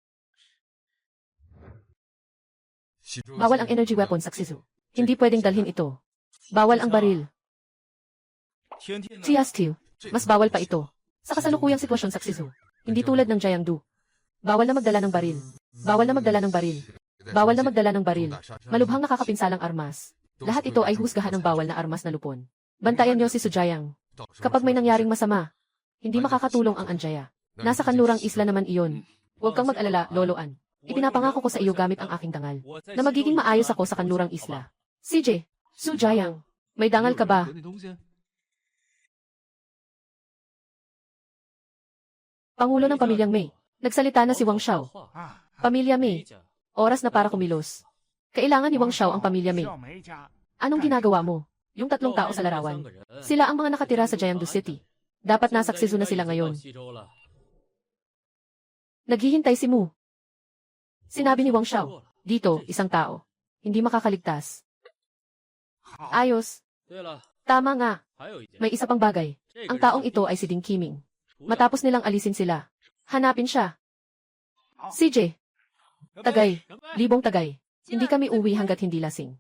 Bawal ang energy weapon sa Xizu. Hindi pwedeng dalhin ito. Bawal ang baril. Chiastiu, mas bawal pa ito. Sa kasalukuyang sitwasyon sa Xizu, hindi tulad ng Jiangdu. Bawal na magdala ng baril. Bawal na magdala ng baril. Bawal na magdala ng baril. Malubhang nakakapinsalang armas. Lahat ito ay husgahan ng bawal na armas na lupon. Bantayan niyo si Sujayang. Kapag may nangyaring masama, hindi makakatulong ang Anjaya. Nasa kanlurang isla naman iyon. Huwag kang mag-alala, Loloan. Ipinapangako ko sa iyo gamit ang aking dangal, na magiging maayos ako sa kanlurang isla. CJ, Sujayang, may dangal ka ba? Pangulo ng Pamilyang Mei. Nagsalita na si Wang Xiao. Pamilya Mei. Oras na para kumilos. Kailangan ni Wang Xiao ang Pamilya Mei. Anong ginagawa mo? Yung tatlong tao sa larawan. Sila ang mga nakatira sa Jiangdu City. Dapat nasa Xizu na sila ngayon. Naghihintay si Mu. Sinabi ni Wang Xiao. Dito, isang tao. Hindi makakaligtas. Ayos. Tama nga. May isa pang bagay. Ang taong ito ay si Ding Keming. Matapos nilang alisin sila, hanapin siya. CJ. Tagay. Libong tagay. Hindi kami uwi hanggat hindi lasing.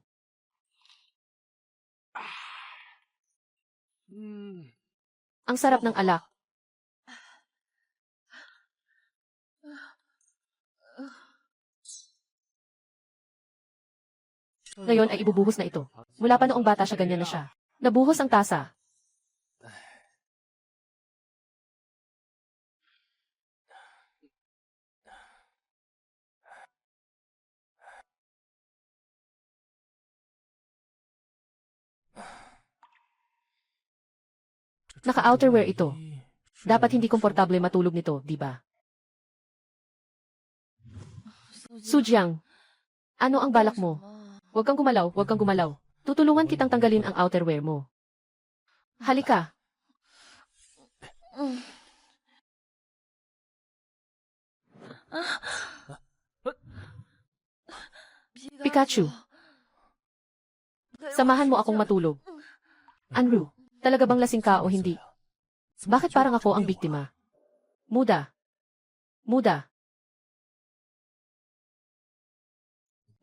Ang sarap ng alak. Ngayon ay ibubuhos na ito. Mula pa noong bata siya ganyan na siya. Nabuhos ang tasa. Naka-outerwear ito. Dapat hindi komportable matulog nito, di ba? Sujiang, ano ang balak mo? Huwag kang gumalaw, huwag kang gumalaw. Tutulungan kitang tanggalin ang outerwear mo. Halika. Pikachu. Samahan mo akong matulog. Anru, talaga bang lasing ka o hindi? Bakit parang ako ang biktima? Muda. Muda.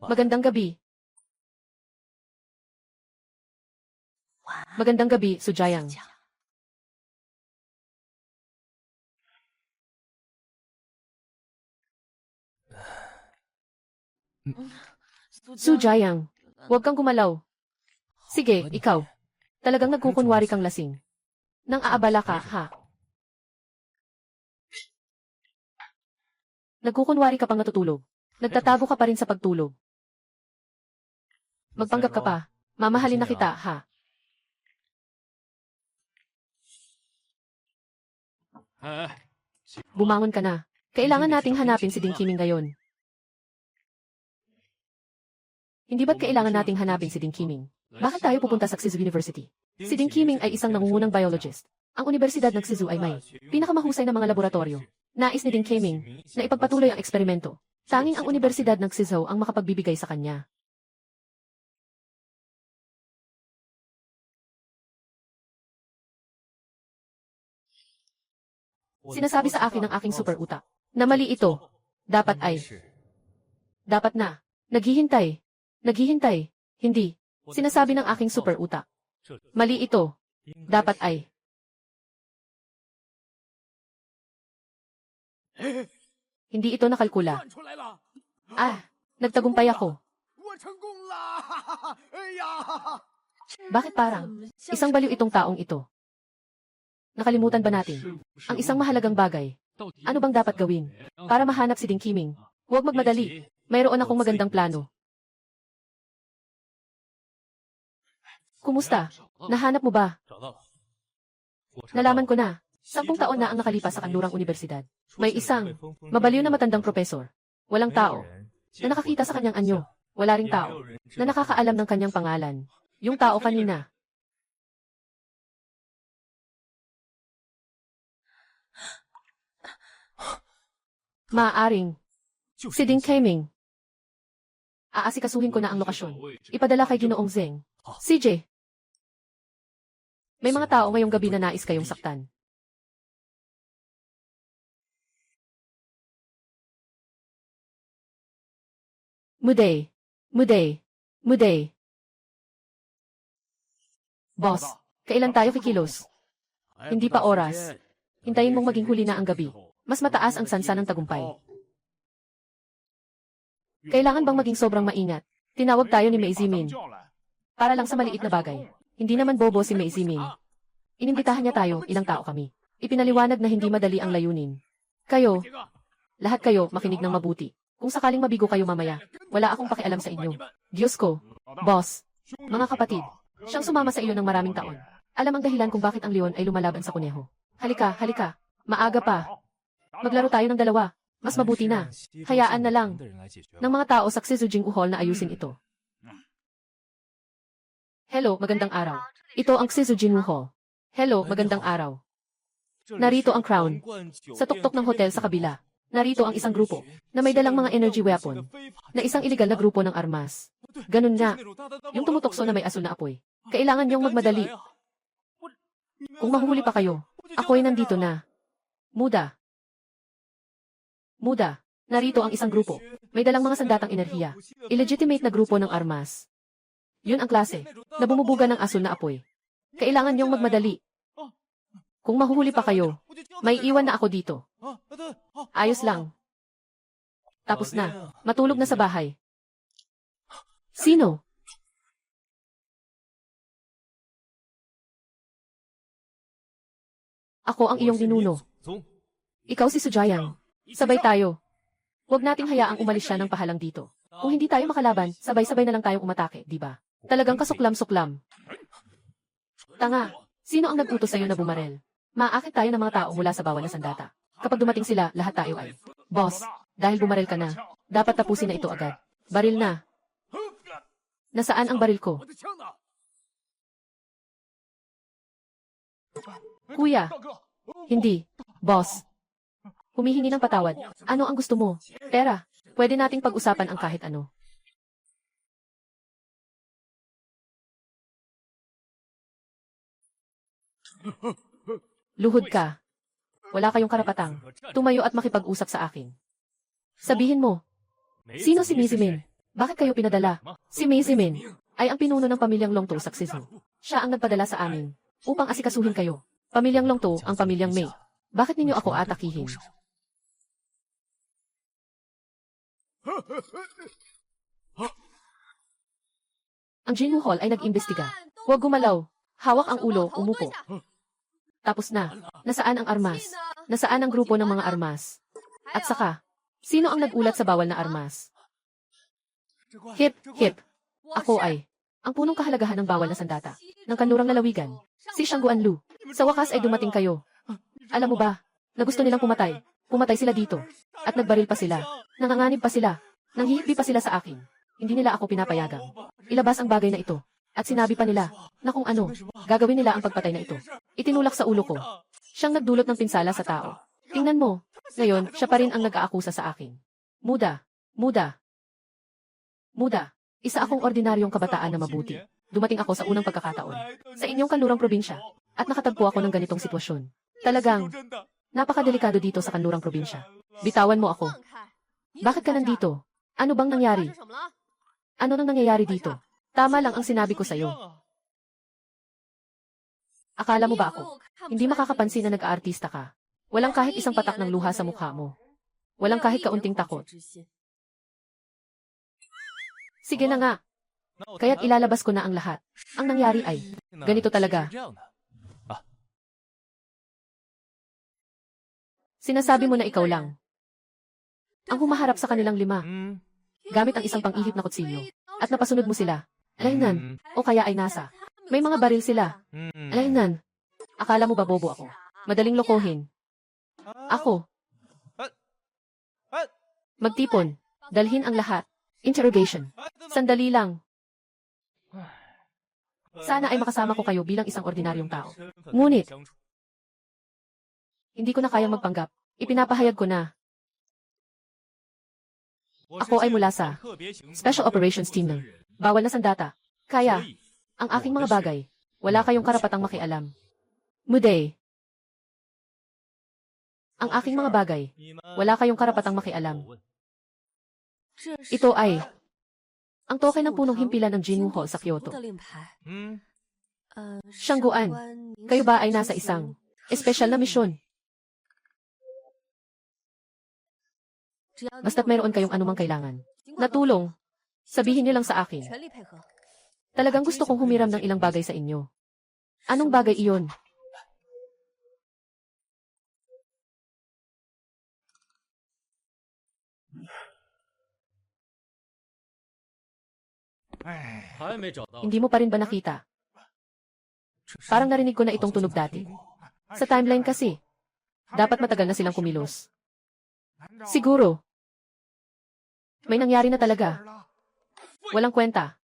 Magandang gabi. Magandang gabi, Sujayang. Sujayang, huwag kang gumalaw. Sige, ikaw. Talagang nagkukunwari kang lasing. Nang aabala ka, ha? Nagkukunwari ka pang natutulog. Nagtatago ka pa rin sa pagtulog. Magpanggap ka pa. Mamahalin na kita, ha? Bumangon ka na. Kailangan nating hanapin si Ding Keming ngayon. Hindi ba't kailangan nating hanapin si Ding Keming? Bakit tayo pupunta sa Xizu University? Si Ding Keming ay isang nangungunang biologist. Ang Universidad ng Xizu ay may pinakamahusay na mga laboratorio. Nais ni Ding Keming na ipagpatuloy ang eksperimento. Tanging ang Universidad ng Xizu ang makapagbibigay sa kanya. Sinasabi sa akin ng aking super utak na mali ito. Dapat ay. Dapat na. Naghihintay. Naghihintay. Hindi. Sinasabi ng aking super utak. Mali ito. Dapat ay. Hindi ito nakalkula. Nagtagumpay ako. Bakit parang isang baliw itong taong ito? Nakalimutan ba natin ang isang mahalagang bagay? Ano bang dapat gawin? Para mahanap si Ding Qiming. Huwag magmadali. Mayroon akong magandang plano. Kumusta? Nahanap mo ba? Nalaman ko na. 10 taon na ang nakalipas sa kanlurang universidad. May isang mabaliw na matandang profesor. Walang tao na nakakita sa kanyang anyo. Wala ring tao na nakakaalam ng kanyang pangalan. Yung tao kanina. Maaaring si Ding Qiming. Aasikasuhin ko na ang lokasyon. Ipadala kay Ginoong Zeng. CJ. May mga tao ngayong gabi na nais kayong saktan. Muday. Muday. Muday. Boss, kailan tayo kikilos? Hindi pa oras. Hintayin mong maging huli na ang gabi. Mas mataas ang sansa ng tagumpay. Kailangan bang maging sobrang maingat? Tinawag tayo ni Mei Zimin. Para lang sa maliit na bagay. Hindi naman bobo si Mei Zimin. Inimbitahan niya tayo, ilang tao kami. Ipinaliwanag na hindi madali ang layunin. Kayo, lahat kayo, makinig ng mabuti. Kung sakaling mabigo kayo mamaya, wala akong pakialam sa inyo. Diyos ko, boss, mga kapatid, siyang sumama sa iyo ng maraming taon. Alam ang dahilan kung bakit ang leon ay lumalaban sa kuneho. Halika, halika. Maaga pa. Maglaro tayo ng dalawa. Mas mabuti na. Hayaan na lang ng mga tao sa Xizujing Hall na ayusin ito. Hello, magandang araw. Ito ang Xizujing Hall. Hello, magandang araw. Narito ang crown. Sa tuktok ng hotel sa kabila. Narito ang isang grupo na may dalang mga energy weapon na isang iligal na grupo ng armas. Ganun nga. Yung tumutokso na may asul na apoy. Kailangan niyong magmadali. Kung mahuhuli pa kayo, ako'y nandito na. Muda. Muda. Narito ang isang grupo. May dalang mga sandatang enerhiya. Illegitimate na grupo ng armas. Yun ang klase na bumubuga ng asul na apoy. Kailangan niyong magmadali. Kung mahuhuli pa kayo, may iwan na ako dito. Ayos lang. Tapos na. Matulog na sa bahay. Sino? Ako ang iyong ninuno. Ikaw si Sujayang. Sabay tayo. Huwag nating hayaang umalis siya ng pahalang dito. Kung hindi tayo makalaban, sabay-sabay na lang tayong umatake, di ba? Talagang kasuklam-suklam. Tanga, sino ang nag-utos sa'yo na bumarel? Maaakit tayo ng mga tao mula sa bawal na sandata. Kapag dumating sila, lahat tayo ay, Boss, dahil bumarel ka na, dapat tapusin na ito agad. Baril na. Nasaan ang baril ko? Kuya. Hindi. Boss. Humihingi ng patawad. Ano ang gusto mo? Pera. Pwede nating pag-usapan ang kahit ano. Luhod ka. Wala kayong karapatang tumayo at makipag-usap sa akin. Sabihin mo, sino si Mizimin? Bakit kayo pinadala? Si Mizimin ay ang pinuno ng pamilyang Longto sa Xizu. Siya ang nagpadala sa amin upang asikasuhin kayo. Pamilyang Longto ang pamilyang Mei. Bakit ninyo ako atakihin? Ang Jinwoo Hall ay nag-imbestiga. Huwag gumalaw. Hawak ang ulo, umupo. Tapos na. Nasaan ang armas? Nasaan ang grupo ng mga armas? At saka, sino ang nagulat sa bawal na armas? Hip, hip. Ako ay ang punong kahalagahan ng bawal na sandata ng kanlurang lalawigan. Si Shangguan Lu. Sa wakas ay dumating kayo. Alam mo ba, na gusto nilang pumatay. Pumatay sila dito. At nagbaril pa sila. Nanganganib pa sila. Nanghihikbi pa sila sa akin. Hindi nila ako pinapayagan. Ilabas ang bagay na ito. At sinabi pa nila, na kung ano, gagawin nila ang pagpatay na ito. Itinulak sa ulo ko. Siyang nagdulot ng pinsala sa tao. Tingnan mo, ngayon, siya pa rin ang nag-aakusa sa akin. Muda, muda, muda. Isa akong ordinaryong kabataan na mabuti. Dumating ako sa unang pagkakataon. Sa inyong kanlurang probinsya. At nakatagpo ako ng ganitong sitwasyon. Talagang, napakadelikado dito sa kanlurang probinsya. Bitawan mo ako. Bakit ka nandito? Ano bang nangyari? Ano nang nangyayari dito? Tama lang ang sinabi ko sa'yo. Akala mo ba ako? Hindi makakapansin na nag-aartista ka. Walang kahit isang patak ng luha sa mukha mo. Walang kahit kaunting takot. Sige na nga. Kaya't ilalabas ko na ang lahat. Ang nangyari ay, ganito talaga. Sinasabi mo na ikaw lang. Ang humaharap sa kanilang 5, gamit ang isang pang-ihip na kutsilyo. At napasunod mo sila. Alaynan, o kaya ay nasa. May mga baril sila. Alaynan, akala mo ba bobo ako? Madaling lokohin. Ako. Magtipon. Dalhin ang lahat. Interrogation. Sandali lang. Sana ay makasama ko kayo bilang isang ordinaryong tao. Ngunit, hindi ko na kayang magpanggap. Ipinapahayag ko na. Ako ay mula sa Special Operations Team ng bawal na sandata. Kaya, ang aking mga bagay, wala kayong karapatang makialam. Muday. Ang aking mga bagay, wala kayong karapatang makialam. Ito ay ang token ng punong himpilan ng Jinwoo Hall sa Kyoto. Shangguan, kayo ba ay nasa isang espesyal na misyon? Basta't mayroon kayong anumang kailangan na tulong, sabihin niyo lang sa akin. Talagang gusto kong humiram ng ilang bagay sa inyo. Anong bagay iyon? Hindi mo pa rin ba nakita? Parang narinig ko na itong tunog dati. Sa timeline kasi, dapat matagal na silang kumilos. Siguro. May nangyari na talaga. Walang kwenta.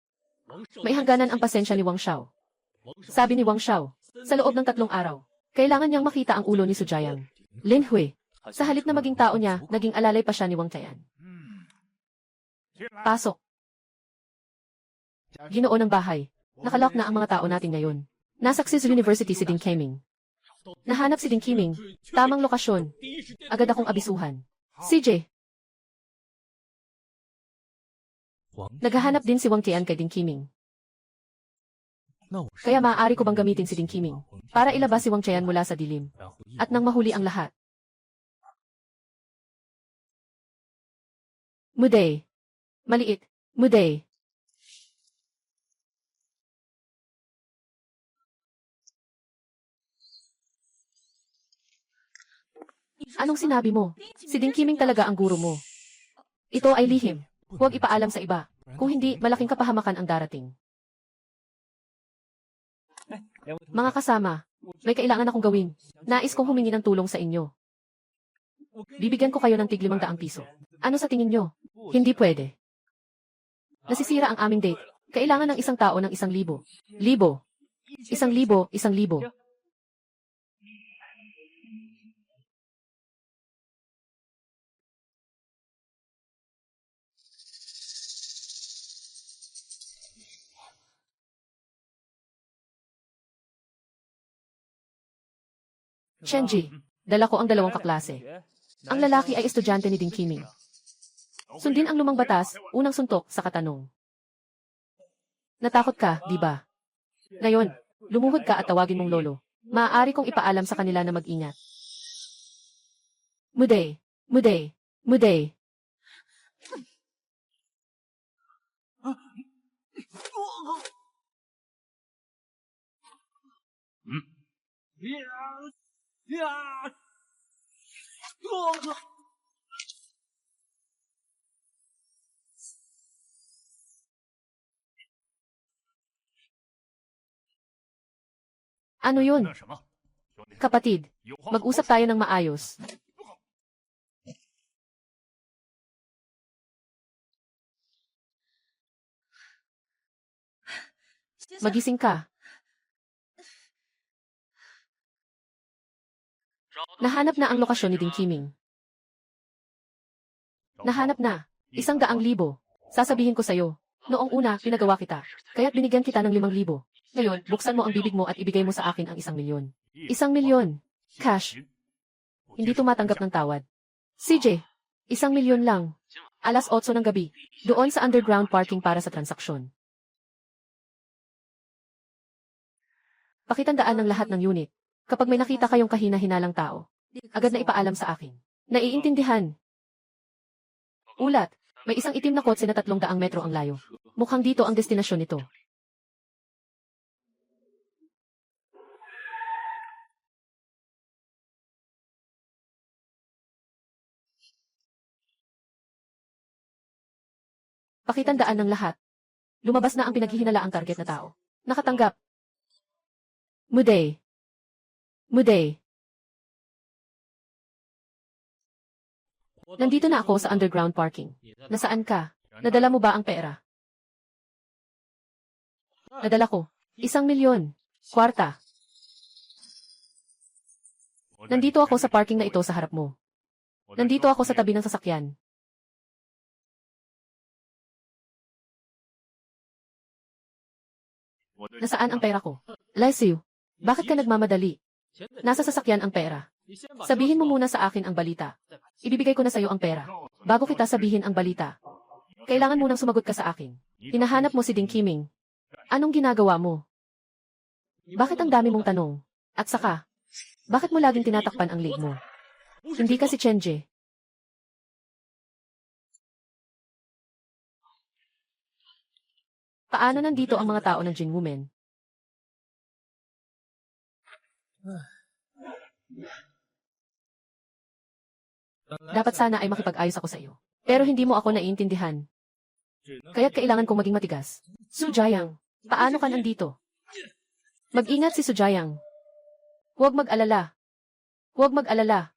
May hangganan ang pasensya ni Wang Xiao. Sabi ni Wang Xiao, sa loob ng 3 araw, kailangan niyang makita ang ulo ni Sujayang. Lin Hui, sa halip na maging tao niya, naging alalay pa siya ni Wang Tian. Pasok. Ginoo ng bahay. Nakalock na ang mga tao natin ngayon. Nasa Xizu University si Ding Keming. Nahanap si Ding Keming. Tamang lokasyon. Agad akong abisuhan. CJ. Naghahanap din si Wang Tian kay Ding Keming. Kaya maaari ko bang gamitin si Ding Keming para ilabas si Wang Tian mula sa dilim at nang mahuli ang lahat. Muday. Maliit. Muday. Anong sinabi mo? Si Ding Keming talaga ang guro mo. Ito ay lihim. Huwag ipaalam sa iba. Kung hindi, malaking kapahamakan ang darating. Mga kasama, may kailangan akong gawin. Nais kong humingi ng tulong sa inyo. Bibigyan ko kayo ng tig 500 piso. Ano sa tingin nyo? Hindi pwede. Nasisira ang aming date. Kailangan ng isang tao ng 1,000. Libo. 1,000, 1,000. Shenji, dala ko ang 2 kaklase. Ang lalaki ay estudyante ni Ding Keming. Sundin ang lumang batas, unang suntok sa katanong. Natakot ka, di ba? Ngayon, lumuhod ka at tawagin mong lolo. Maaari kong ipaalam sa kanila na mag-ingat. Muday, muday, muday. Ano yun? Kapatid, mag-usap tayo ng maayos. Magising ka. Nahanap na ang lokasyon ni Ding Keming. Nahanap na. 100,000. Sasabihin ko sa'yo. Noong una, pinagawa kita. Kaya't binigyan kita ng 5,000. Ngayon, buksan mo ang bibig mo at ibigay mo sa akin ang 1,000,000. 1,000,000. Cash. Hindi tumatanggap ng tawad. CJ, 1,000,000 lang. Alas 8 ng gabi. Doon sa underground parking para sa transaksyon. Pakitandaan ng lahat ng unit. Kapag may nakita kayong kahina-hinalang tao, agad na ipaalam sa akin. Naiintindihan. Ulat, may isang itim na kotse na 300 metro ang layo. Mukhang dito ang destinasyon nito. Pakitandaan ng lahat. Lumabas na ang pinaghihinalaang target na tao. Nakatanggap. Muday. Muday. Nandito na ako sa underground parking. Nasaan ka? Nadala mo ba ang pera? Nadala ko. 1,000,000. Kwarta. Nandito ako sa parking na ito sa harap mo. Nandito ako sa tabi ng sasakyan. Nasaan ang pera ko? Leslie, bakit ka nagmamadali? Nasa sasakyan ang pera. Sabihin mo muna sa akin ang balita. Ibibigay ko na sa iyo ang pera. Bago kita sabihin ang balita. Kailangan munang sumagot ka sa akin. Hinahanap mo si Ding Qiming. Anong ginagawa mo? Bakit ang dami mong tanong? At saka, bakit mo laging tinatakpan ang leg mo? Hindi ka si Chenje. Paano nandito ang mga tao ng Jin Women? Dapat sana ay makipag-ayos ako sa iyo. Pero hindi mo ako naiintindihan. Kaya't kailangan kong maging matigas. Sujayang, paano ka nandito? Mag-ingat si Sujayang. Huwag mag-alala. Huwag mag-alala.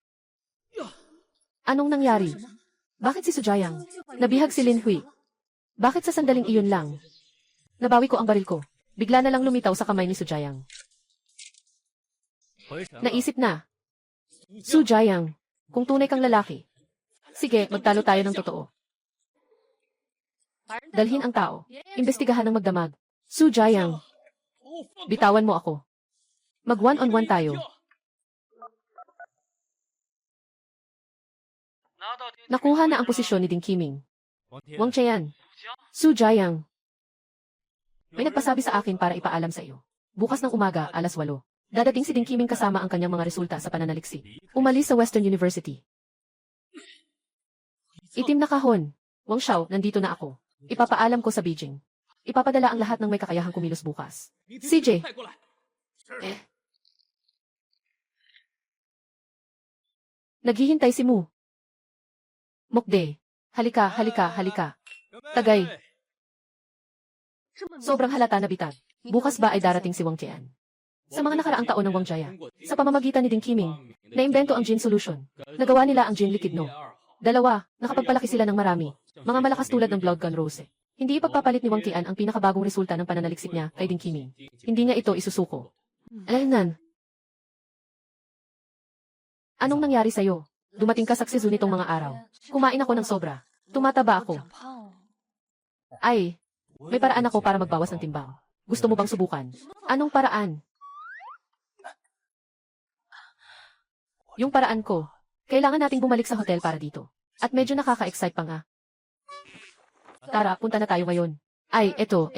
Anong nangyari? Bakit si Sujayang? Nabihag si Lin Hui. Bakit sa sandaling iyon lang? Nabawi ko ang baril ko. Bigla na lang lumitaw sa kamay ni Sujayang. Naisip na. Sujayang, kung tunay kang lalaki. Sige, magtalo tayo ng totoo. Dalhin ang tao. Imbestigahan ng magdamag. Sujayang, bitawan mo ako. Mag one-on-one tayo. Nakuha na ang posisyon ni Ding Qiming. Wang Cheyan. Sujayang. May nagpasabi sa akin para ipaalam sa iyo. Bukas ng umaga, alas 8. Dadating si Ding Qiming kasama ang kanyang mga resulta sa pananaliksik. Umalis sa Western University. Itim na kahon. Wang Xiao, nandito na ako. Ipapaalam ko sa Beijing. Ipapadala ang lahat ng may kakayahang kumilos bukas. CJ. Naghihintay si Mu. Mokde. Halika, halika, halika. Tagay. Sobrang halata na bitag. Bukas ba ay darating si Wang Qian? Sa mga nakaraang taon ng Wang Jaya, sa pamamagitan ni Ding Qiming, naimbento ang Jin Solution. Nagawa nila ang Jin Liquid No. 2, nakapagpalaki sila ng marami. Mga malakas tulad ng Blood Gun Rose. Hindi ipagpapalit ni Wang Qian ang pinakabagong resulta ng pananaliksik niya kay Ding Qiming. Hindi niya ito isusuko. Alaynan. Anong nangyari sa'yo? Dumating ka sa Xizu nitong mga araw. Kumain ako ng sobra. Tumataba ako. Ay, may paraan ako para magbawas ng timbang. Gusto mo bang subukan? Anong paraan? Yung paraan ko. Kailangan nating bumalik sa hotel para dito. At medyo nakaka-excite pa nga. Tara, punta na tayo ngayon. Ay, eto.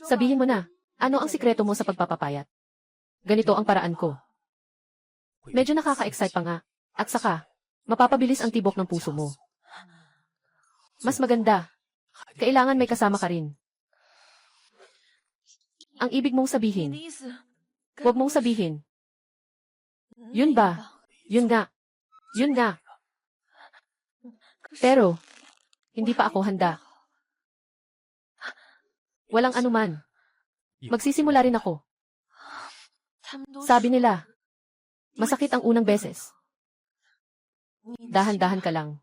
Sabihin mo na, ano ang sikreto mo sa pagpapapayat? Ganito ang paraan ko. Medyo nakaka-excite pa nga. At saka, mapapabilis ang tibok ng puso mo. Mas maganda. Kailangan may kasama ka rin. Ang ibig mong sabihin. Huwag mong sabihin. Yun ba? Yun nga. Yun nga. Pero, hindi pa ako handa. Walang anuman. Magsisimula rin ako. Sabi nila, masakit ang unang beses. Dahan-dahan ka lang.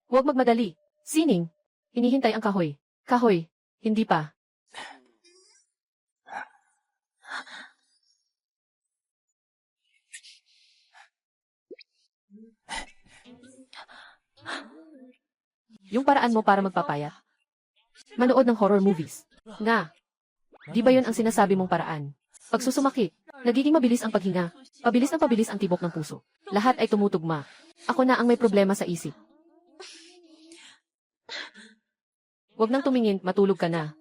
Huwag magmadali. Sining, hinihintay ang kahoy. Kahoy, hindi pa. Yung paraan mo para magpapayat. Manood ng horror movies. Nga. Di ba yun ang sinasabi mong paraan? Pag susumakit, nagiging mabilis ang paghinga. Pabilis ang tibok ng puso. Lahat ay tumutugma. Ako na ang may problema sa isip. Huwag nang tumingin, matulog ka na.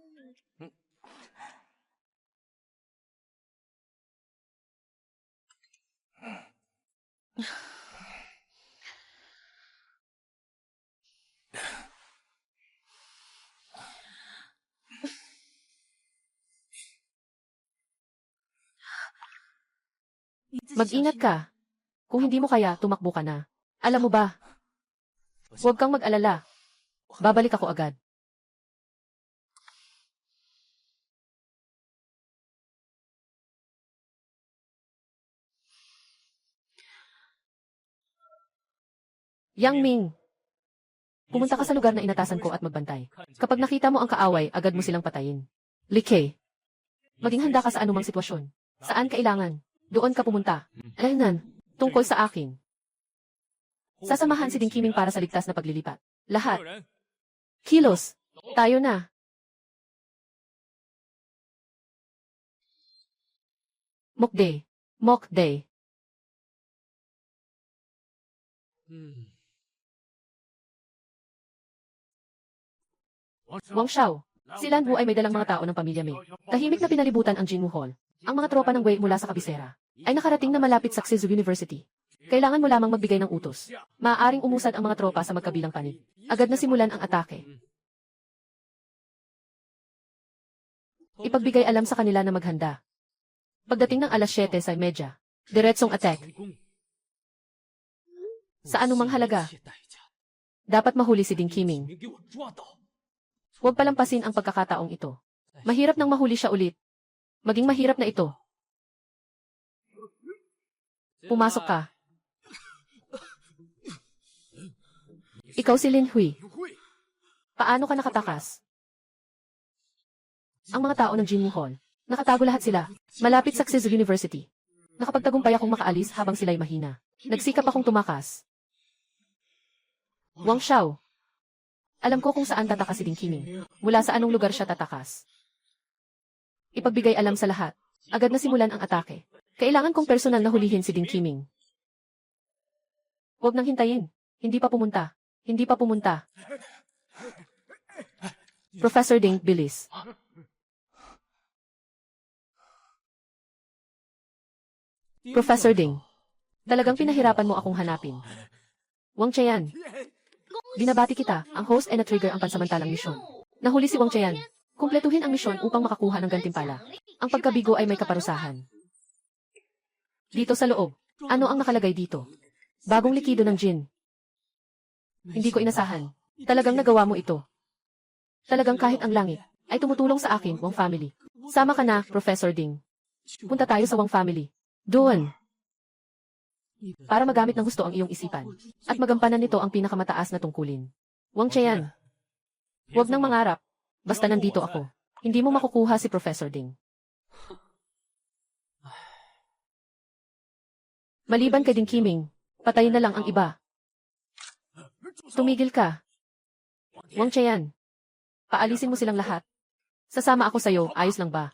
Mag-ingat ka. Kung hindi mo kaya, tumakbo ka na. Alam mo ba, huwag kang mag-alala. Babalik ako agad. Yang Ming, pumunta ka sa lugar na inatasan ko at magbantay. Kapag nakita mo ang kaaway, agad mo silang patayin. Likhe, maging handa ka sa anumang sitwasyon. Saan kailangan? Doon ka pumunta. Ayunan, tungkol sa akin. Sasamahan si Ding Qiming para sa ligtas na paglilipat. Lahat. Kilos, tayo na. Mokday. Mokday. Wang Xiao. Si Lan Wu ay may dalang mga tao ng pamilya Mei. Tahimik na pinalibutan ang Jinwu Hall. Ang mga tropa ng Wei mula sa kabisera ay nakarating na malapit sa Xizu University. Kailangan mo lamang magbigay ng utos. Maaaring umusad ang mga tropa sa magkabilang panig. Agad na simulan ang atake. Ipagbigay alam sa kanila na maghanda. Pagdating ng alas 7:30, diretsong attack. Sa anumang halaga, dapat mahuli si Ding Qiming. Huwag palampasin ang pagkakataong ito. Mahirap nang mahuli siya ulit. Maging mahirap na ito. Pumasok ka. Ikaw si Lin Hui. Paano ka nakatakas? Ang mga tao ng Jinwu Hall, nakatago lahat sila, malapit sa Xizu University. Nakapagtagumpay akong makaalis habang sila'y mahina. Nagsikap akong tumakas. Wang Xiao. Alam ko kung saan tatakas si Ding Qiming. Mula sa anong lugar siya tatakas. Ipagbigay alam sa lahat. Agad na simulan ang atake. Kailangan kong personal na hulihin si Ding Qiming. Huwag nang hintayin. Hindi pa pumunta. Hindi pa pumunta. Professor Ding, bilis. Professor Ding, talagang pinahirapan mo akong hanapin. Wang Qian. Binabati kita, ang host ay na-trigger ang pansamantalang misyon. Nahuli si Wang Qian. Kumpletuhin ang misyon upang makakuha ng gantimpala. Ang pagkabigo ay may kaparusahan. Dito sa loob, ano ang nakalagay dito? Bagong likido ng Jin. Hindi ko inasahan. Talagang nagawa mo ito. Talagang kahit ang langit ay tumutulong sa akin, Wang family. Sama ka na, Professor Ding. Punta tayo sa Wang family. Doon. Para magamit ng gusto ang iyong isipan. At magampanan nito ang pinakamataas na tungkulin. Wang Qian. Huwag nang mangarap. Basta nandito ako. Hindi mo makukuha si Professor Ding. Maliban kay Ding Qiming, patay na lang ang iba. Tumigil ka. Wang Qian. Paalisin mo silang lahat. Sasama ako sa'yo, ayos lang ba?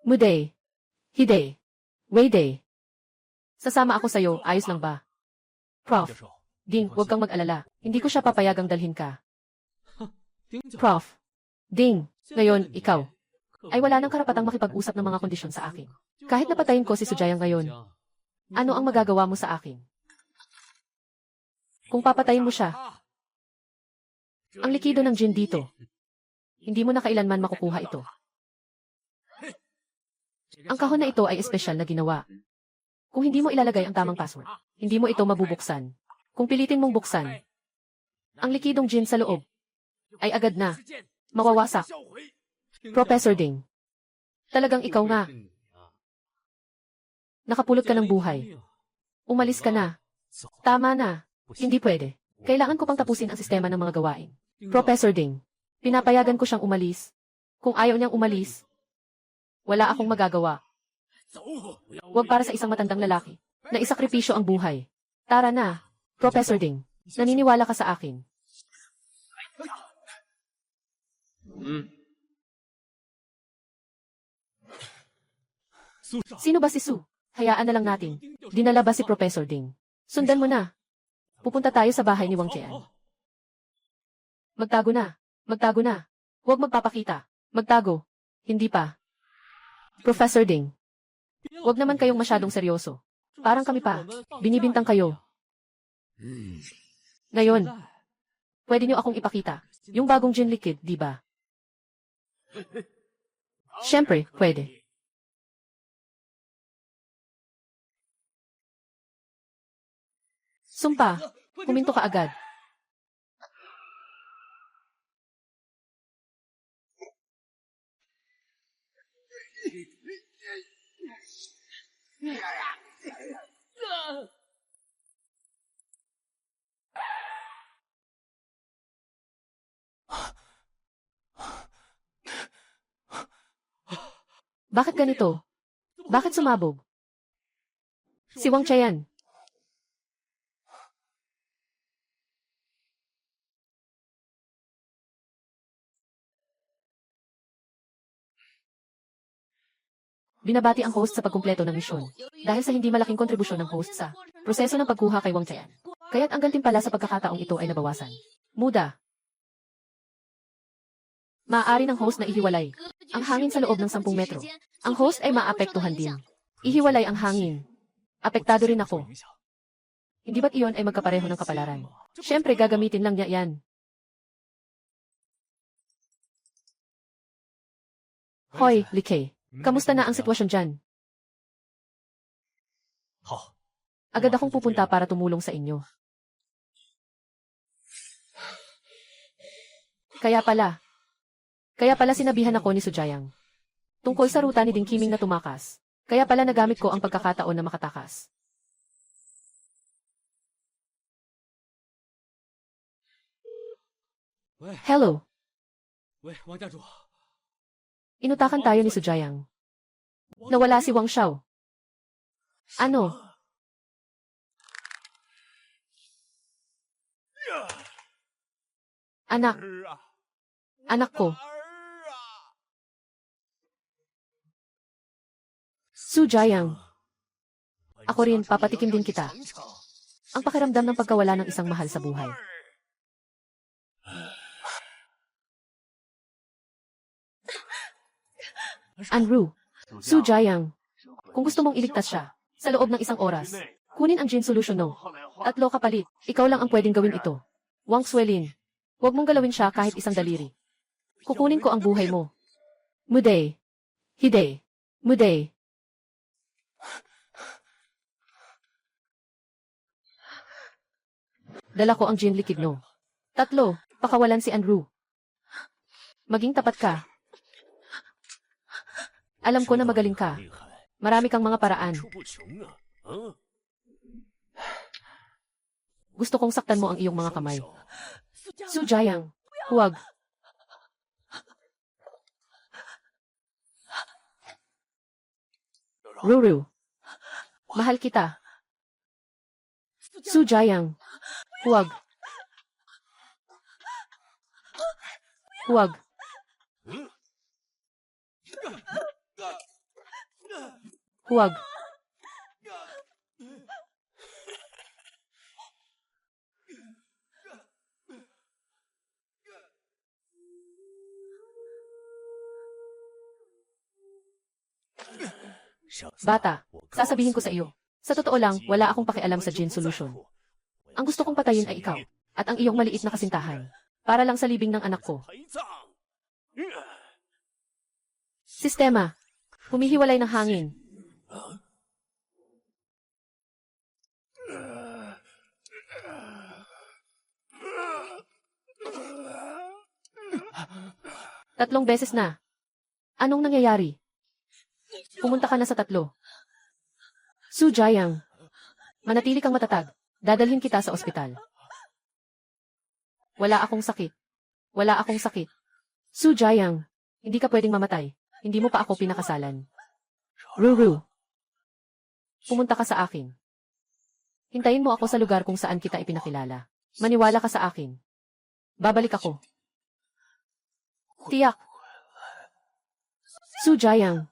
Muday. Hide. Weide. Sasama ako sa'yo, ayos lang ba? Prof. Ding, huwag kang mag-alala. Hindi ko siya papayagang dalhin ka. Prof. Ding, ngayon, ikaw. Ay wala nang karapatang makipag-usap ng mga kondisyon sa akin. Kahit napatayin ko si Sujayang ngayon, ano ang magagawa mo sa akin? Kung papatayin mo siya, ang likido ng Jin dito, hindi mo na kailanman makukuha ito. Ang kahon na ito ay espesyal na ginawa. Kung hindi mo ilalagay ang tamang password, hindi mo ito mabubuksan. Kung pilitin mong buksan, ang likidong Jin sa loob ay agad na mawawasak. Professor Ding, talagang ikaw nga. Nakapulot ka ng buhay. Umalis ka na. Tama na. Hindi pwede. Kailangan ko pang tapusin ang sistema ng mga gawain. Professor Ding, pinapayagan ko siyang umalis. Kung ayaw niyang umalis, wala akong magagawa. Huwag para sa isang matandang lalaki na isakripisyo ang buhay. Tara na, Professor Ding. Naniniwala ka sa akin. Sino ba si Su? Hayaan na lang natin. Dinala ba si Professor Ding? Sundan mo na. Pupunta tayo sa bahay ni Wang Qian. Magtago na. Magtago na. Huwag magpapakita. Magtago. Hindi pa. Professor Ding. Huwag naman kayong masyadong seryoso. Parang kami pa. Binibintang kayo. Ngayon, pwede niyo akong ipakita. Yung bagong Jin Liquid, di ba? Siyempre, pwede. Sumpa, huminto ka agad. Bakit ganito? Bakit sumabog? Si Wang Chayan. Binabati ang host sa pagkumpleto ng misyon. Dahil sa hindi malaking kontribusyon ng host sa proseso ng pagkuha kay Wang Chayan. Kaya't ang gantimpala sa pagkakataong ito ay nabawasan. Muda. Maaari ng host na ihiwalay ang hangin sa loob ng 10 metro. Ang host ay maapektuhan din. Ihiwalay ang hangin. Apektado rin ako. Hindi ba't iyon ay magkapareho ng kapalaran? Siyempre gagamitin lang niya yan. Hoy, Likay. Kamusta na ang sitwasyon dyan? Agad akong pupunta para tumulong sa inyo. Kaya pala sinabihan ako ni Sujayang. Tungkol sa ruta ni Ding Kiming na tumakas. Kaya pala nagamit ko ang pagkakataon na makatakas. Hello. Inutakan tayo ni Sujayang. Nawala si Wang Xiao. Ano? Anak. Anak ko. Sujayang. Ako rin, papatikim din kita. Ang pakiramdam ng pagkawala ng isang mahal sa buhay. Anru. Sujayang. Kung gusto mong iligtas siya, sa loob ng 1 oras, kunin ang Jin Solution no. 3 kapalit, ikaw lang ang pwedeng gawin ito. Wang Suelin. Huwag mong galawin siya kahit isang daliri. Kukunin ko ang buhay mo. Muday. Hide. Muday. Dala ko ang Jin Liquid no. 3, pakawalan si Anru. Maging tapat ka. Alam ko na magaling ka. Marami kang mga paraan. Gusto kong saktan mo ang iyong mga kamay. Sujayang, huwag. Ruru. Mahal kita. Sujayang, huwag. Huwag. Huwag. Bata, sasabihin ko sa iyo. Sa totoo lang, wala akong pakialam sa Jin Solution. Ang gusto kong patayin ay ikaw, at ang iyong maliit na kasintahan. Para lang sa libing ng anak ko. Sistema. Humihiwalay ng hangin. Tatlong beses na. Anong nangyayari? Pumunta ka na sa 3. Sujayang. Manatili kang matatag. Dadalhin kita sa ospital. Wala akong sakit. Wala akong sakit. Sujayang. Hindi ka pwedeng mamatay. Hindi mo pa ako pinakasalan. Ruru. Pumunta ka sa akin. Hintayin mo ako sa lugar kung saan kita ipinakilala. Maniwala ka sa akin. Babalik ako. Tiyak. Sujayang.